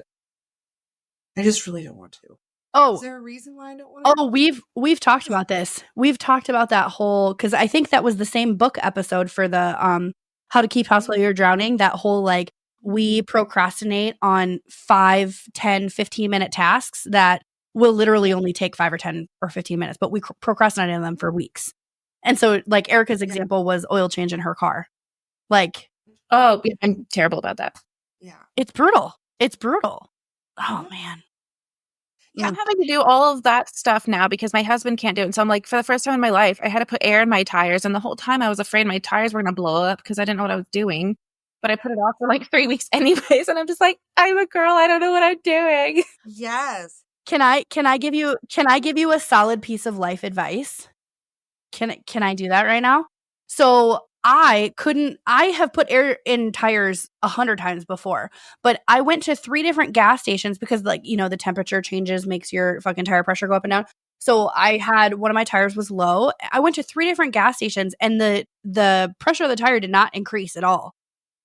I just really don't want to. Oh, is there a reason why I don't want to? Oh, we've talked about this. We've talked about that whole, because I think that was the same book episode for the How to Keep House While You're Drowning. That whole like we procrastinate on 5, 10, 15-minute tasks that will literally only take 5 or 10 or 15 minutes, but we procrastinate on them for weeks. And so like Erika's example was oil change in her car. Like, oh, yeah, I'm terrible about that. Yeah. It's brutal. Oh man. Yeah, I'm having to do all of that stuff now because my husband can't do it. And so I'm like, for the first time in my life, I had to put air in my tires. And the whole time I was afraid my tires were going to blow up because I didn't know what I was doing. But I put it off for like 3 weeks anyways. And I'm just like, I'm a girl. I don't know what I'm doing. Yes. Can I give you a solid piece of life advice? Can I do that right now? So I have put air in tires 100 times before, but I went to 3 different gas stations because like, you know, the temperature changes makes your fucking tire pressure go up and down. So I had one of my tires was low. I went to 3 different gas stations and the pressure of the tire did not increase at all.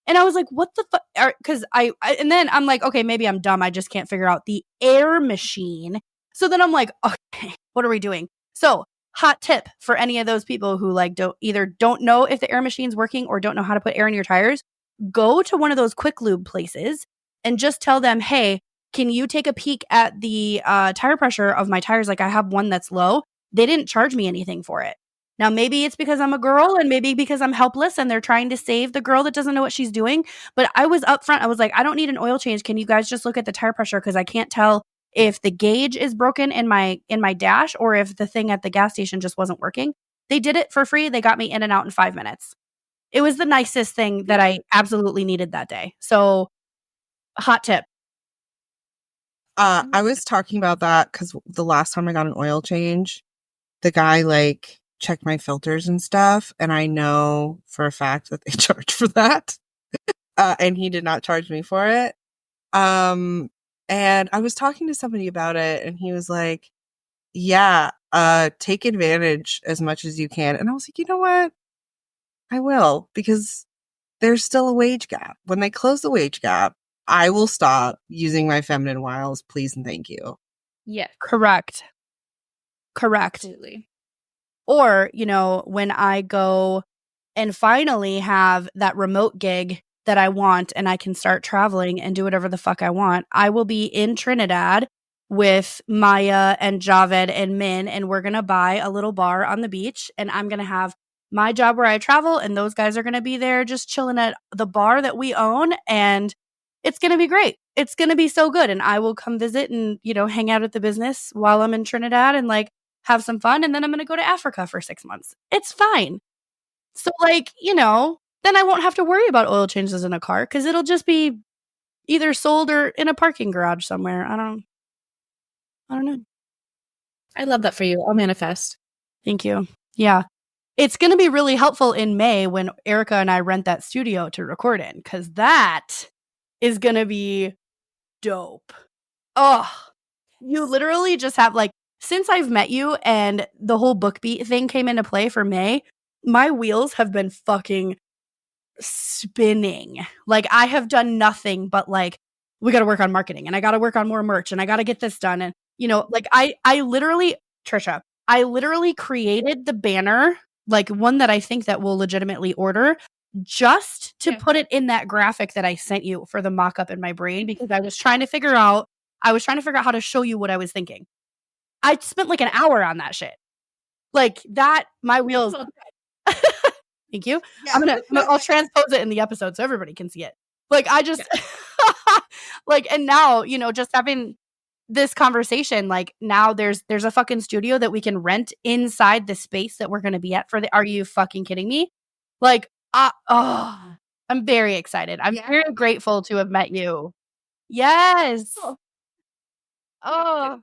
And I was like, what the fuck? Because and then I'm like, okay, maybe I'm dumb. I just can't figure out the air machine. So then I'm like, okay, what are we doing? So hot tip for any of those people who like don't know if the air machine's working or don't know how to put air in your tires, go to one of those quick lube places and just tell them, hey, can you take a peek at the tire pressure of my tires? Like I have one that's low. They didn't charge me anything for it. Now, maybe it's because I'm a girl and maybe because I'm helpless and they're trying to save the girl that doesn't know what she's doing. But I was upfront. I was like, I don't need an oil change. Can you guys just look at the tire pressure? Because I can't tell if the gauge is broken in my dash or if the thing at the gas station just wasn't working. They did it for free. They got me in and out in 5 minutes. It was the nicest thing that I absolutely needed that day. So hot tip. I was talking about that because the last time I got an oil change, the guy like checked my filters and stuff, and I know for a fact that they charge for that. And he did not charge me for it. And I was talking to somebody about it, and he was like, take advantage as much as you can. And I was like, you know what? I will, because there's still a wage gap. When they close the wage gap, I will stop using my feminine wiles. Please and thank you. Yes. Correct. Absolutely. Or, when I go and finally have that remote gig that I want and I can start traveling and do whatever the fuck I want, I will be in Trinidad with Maya and Javed and Min, and we're going to buy a little bar on the beach, and I'm going to have my job where I travel, and those guys are going to be there just chilling at the bar that we own, and it's going to be great. It's going to be so good, and I will come visit and, hang out at the business while I'm in Trinidad and, have some fun, and then I'm going to go to Africa for 6 months. It's fine. So, then I won't have to worry about oil changes in a car because it'll just be either sold or in a parking garage somewhere. I don't know. I love that for you. I'll manifest. Thank you. Yeah. It's going to be really helpful in May when Erika and I rent that studio to record in, because that is going to be dope. Oh, you literally just have since I've met you and the whole book beat thing came into play for May, my wheels have been fucking spinning. I have done nothing but we got to work on marketing, and I got to work on more merch, and I got to get this done. And, I literally, Trisha, I literally created the banner, one that I think that we'll legitimately order, just to put it in that graphic that I sent you for the mock-up in my brain, because I was trying to figure out how to show you what I was thinking. I spent an hour on that shit. My wheels. Thank you. Yeah. I'll transpose it in the episode so everybody can see it. I just, and now, just having this conversation, now there's a fucking studio that we can rent inside the space that we're going to be at are you fucking kidding me? I'm very excited. I'm very grateful to have met you. Yes. Oh,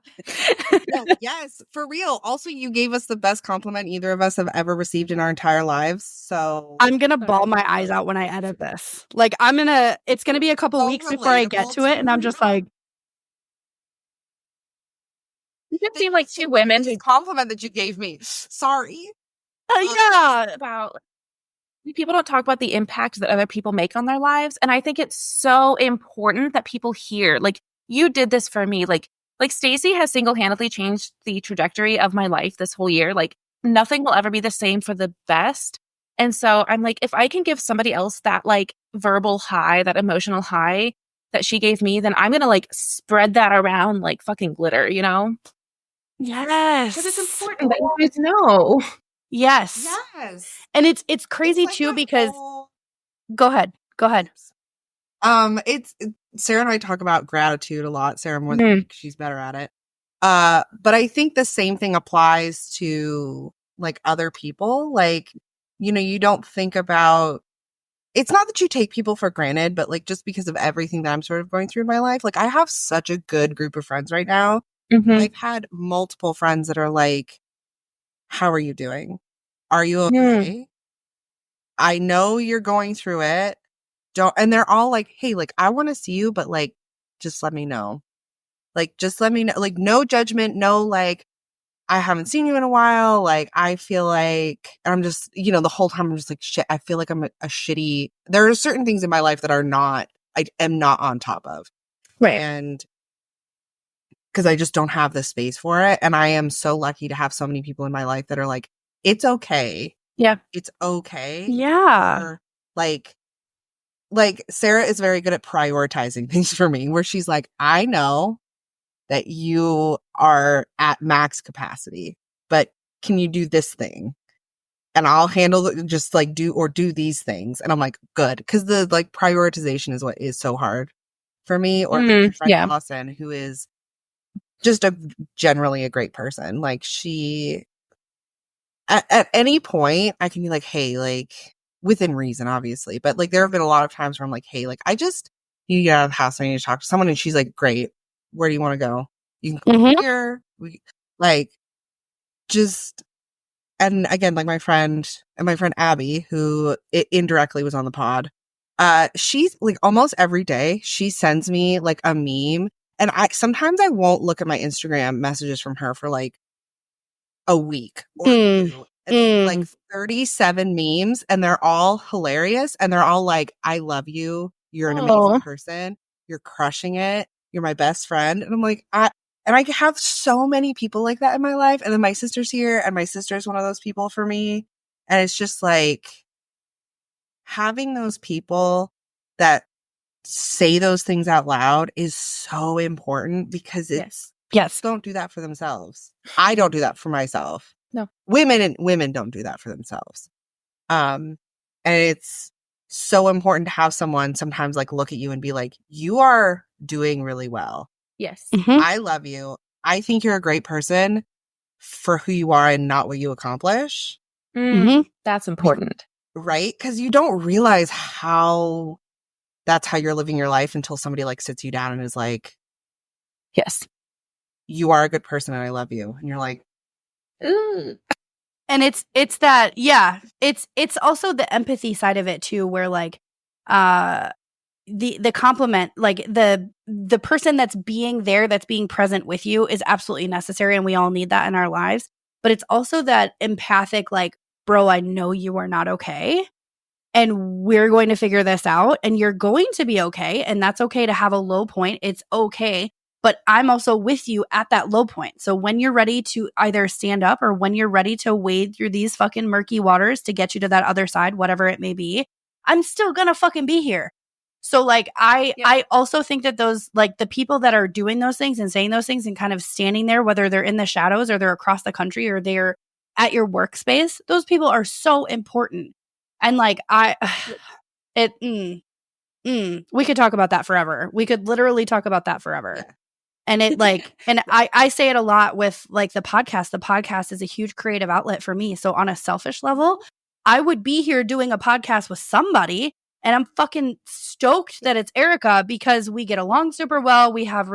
no, yes, for real. Also, you gave us the best compliment either of us have ever received in our entire lives. So I'm going to bawl my eyes out when I edit this. It's going to be a couple weeks before I get to it. And I'm just you just seem like two women. The compliment that you gave me. Sorry. Yeah. About people don't talk about the impact that other people make on their lives. And I think it's so important that people hear, you did this for me. Stacey has single-handedly changed the trajectory of my life this whole year. Nothing will ever be the same for the best. And so I'm if I can give somebody else that verbal high, that emotional high that she gave me, then I'm going to spread that around like fucking glitter, Yes. Because it's important that you guys know. Yes. And it's crazy too because go ahead. It's Sarah and I talk about gratitude a lot. Sarah more than me, she's better at it. But I think the same thing applies to other people. You don't think about, it's not that you take people for granted, but just because of everything that I'm sort of going through in my life, I have such a good group of friends right now. I've had multiple friends that are how are you doing? Are you okay? I know you're going through it. And they're all hey, I want to see you, but just let me know. Just let me know. No judgment, no I haven't seen you in a while. I feel and I'm just, the whole time I'm just shit, I feel I'm a shitty, there are certain things in my life that I am not on top of. Right. And because I just don't have the space for it. And I am so lucky to have so many people in my life that are it's okay. Yeah. It's okay. Yeah. Or Sarah is very good at prioritizing things for me, where she's I know that you are at max capacity, but can you do this thing? And I'll handle just do these things. And I'm good. Because the prioritization is what is so hard for me. Or my friend Allison, who is just generally a great person. She, at any point, I can be hey, within reason, obviously. But there have been a lot of times where I'm hey, I just need to get out of the house. I need to talk to someone. And she's great. Where do you want to go? You can come here. We just, and again, my friend Abby, who indirectly was on the pod. She's almost every day she sends me a meme, and sometimes I won't look at my Instagram messages from her for a week or two. And they like 37 memes, and they're all hilarious. And they're all like, I love you. You're an amazing person. You're crushing it. You're my best friend. And I'm like, I have so many people like that in my life. And then my sister's here, and my sister's one of those people for me. And it's just like having those people that say those things out loud is so important, because it's Yes. don't do that for themselves. I don't do that for myself. No. Women don't do that for themselves. And it's so important to have someone sometimes like look at you and be like, you are doing really well. Yes. Mhm. I love you. I think you're a great person for who you are and not what you accomplish. That's important. Right? Because you don't realize how that's how you're living your life until somebody like sits you down and is like, Yes. you are a good person and I love you. And you're like, Ooh. And it's that, yeah, it's also the empathy side of it too, where like the compliment, like the person that's being there, that's being present with you is absolutely necessary, and we all need that in our lives. But it's also that empathic, like, bro, I know you are not okay, and we're going to figure this out, and you're going to be okay, and that's okay to have a low point. It's okay. But I'm also with you at that low point. So when you're ready to either stand up, or when you're ready to wade through these fucking murky waters to get you to that other side, whatever it may be, I'm still gonna fucking be here. So like I also think that those, like, the people that are doing those things and saying those things and kind of standing there, whether they're in the shadows or they're across the country or they're at your workspace, those people are so important. And like we could talk about that forever. We could literally talk about that forever. Yeah. And it like, and I say it a lot with like the podcast. The podcast is a huge creative outlet for me. So on a selfish level, I would be here doing a podcast with somebody, and I'm fucking stoked that it's Erika, because we get along super well. We have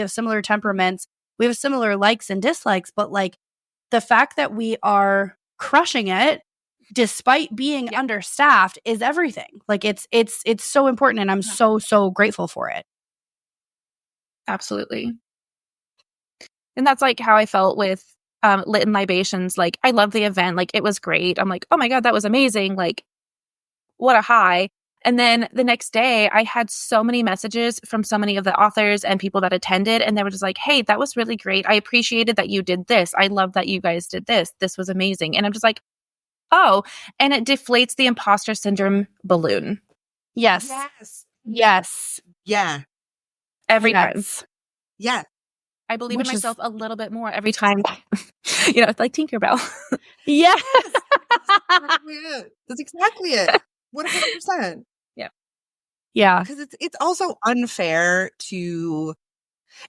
similar temperaments. We have similar likes and dislikes, but like the fact that we are crushing it despite being understaffed is everything. Like it's so important, and I'm so grateful for it. Absolutely. And that's like how I felt with Lit and Libations. Like, I love the event. Like, it was great. I'm like, oh my God, that was amazing. Like, what a high. And then the next day, I had so many messages from so many of the authors and people that attended. And they were just like, hey, that was really great. I appreciated that you did this. I love that you guys did this. This was amazing. And I'm just like, oh, and it deflates the imposter syndrome balloon. Yes. Yeah. Every time. Yeah. I believe in myself a little bit more every time. It's like Tinkerbell. Yes. That's exactly it. 100%. Yeah. Yeah. Because it's also unfair to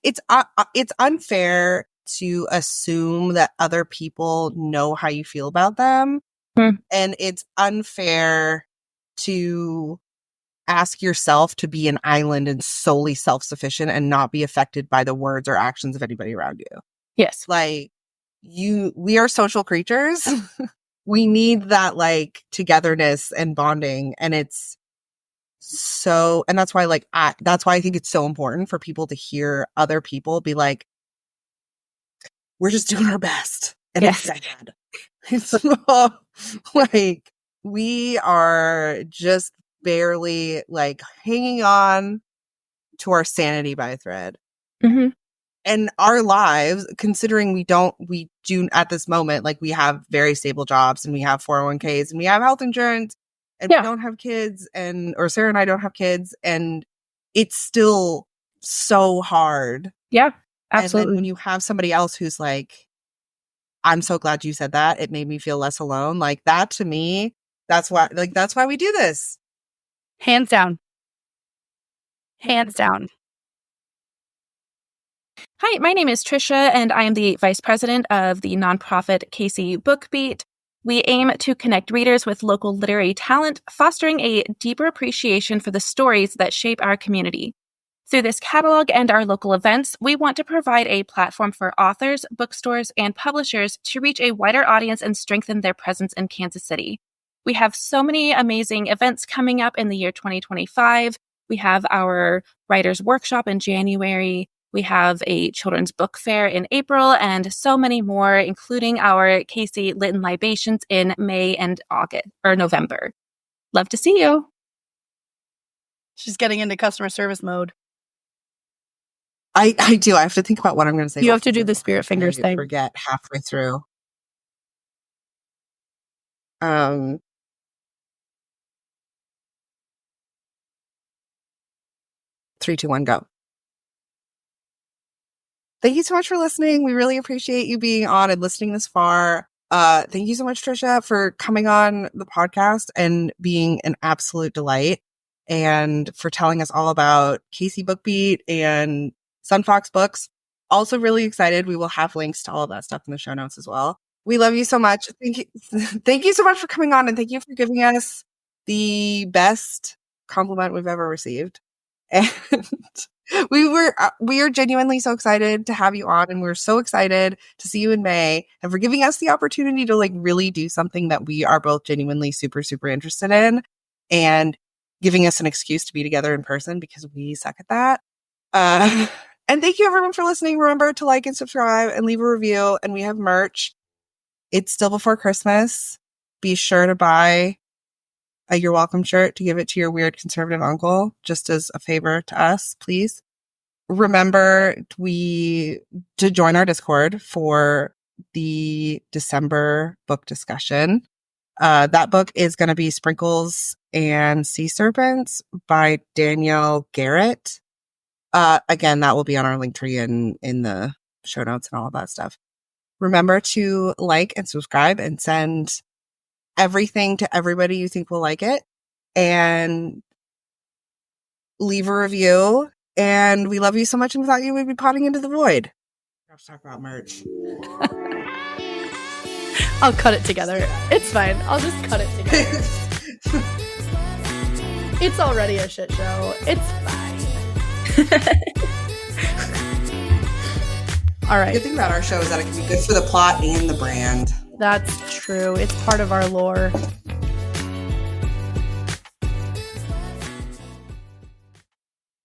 it's unfair to assume that other people know how you feel about them. And it's unfair to ask yourself to be an island and solely self-sufficient and not be affected by the words or actions of anybody around you. Yes. Like, we are social creatures. We need that like togetherness and bonding. And it's so, and that's why that's why I think it's so important for people to hear other people be like, we're just doing our best. And it's sad. So, like, we are just barely like hanging on to our sanity by a thread. Mm-hmm. And our lives, considering we do at this moment, like, we have very stable jobs and we have 401ks and we have health insurance and we don't have kids, or Sarah and I don't have kids, and it's still so hard. Yeah, absolutely. And then when you have somebody else who's like, I'm so glad you said that, it made me feel less alone. Like, that to me, that's why we do this. Hands down. Hands down. Hi, my name is Trisha, and I am the Vice President of the nonprofit Casey Book Beat. We aim to connect readers with local literary talent, fostering a deeper appreciation for the stories that shape our community. Through this catalog and our local events, we want to provide a platform for authors, bookstores, and publishers to reach a wider audience and strengthen their presence in Kansas City. We have so many amazing events coming up in the year 2025. We have our writers' workshop in January. We have a children's book fair in April and so many more, including our Casey Lit Libations in May and November. Love to see you. She's getting into customer service mode. I do. I have to think about what I'm going to say. You have to do the spirit fingers thing. Forget halfway through. 3, 2, 1, go. Thank you so much for listening. We really appreciate you being on and listening this far. Thank you so much, Trisha, for coming on the podcast and being an absolute delight, and for telling us all about Casey Bookbeat and Sunfox Books. Also really excited. We will have links to all of that stuff in the show notes as well. We love you so much. Thank you. Thank you so much for coming on, and thank you for giving us the best compliment we've ever received. And we are genuinely so excited to have you on, and we're so excited to see you in May, and for giving us the opportunity to like really do something that we are both genuinely super, super interested in, and giving us an excuse to be together in person because we suck at that. And thank you everyone for listening. Remember to like and subscribe and leave a review, and we have merch. It's still before Christmas. Be sure to buy a You're Welcome shirt to give it to your weird conservative uncle, just as a favor to us, please. Remember to join our Discord for the December book discussion. That book is going to be Sprinkles and Sea Serpents by Danielle Garrett. Again, that will be on our link tree in the show notes and all of that stuff. Remember to like and subscribe and send everything to everybody you think will like it, and leave a review. And we love you so much, and without you, we'd be potting into the void. Let's talk about merch. I'll cut it together. It's fine. I'll just cut it together. It's already a shit show. It's fine. All right. The good thing about our show is that it can be good for the plot and the brand. That's true. It's part of our lore.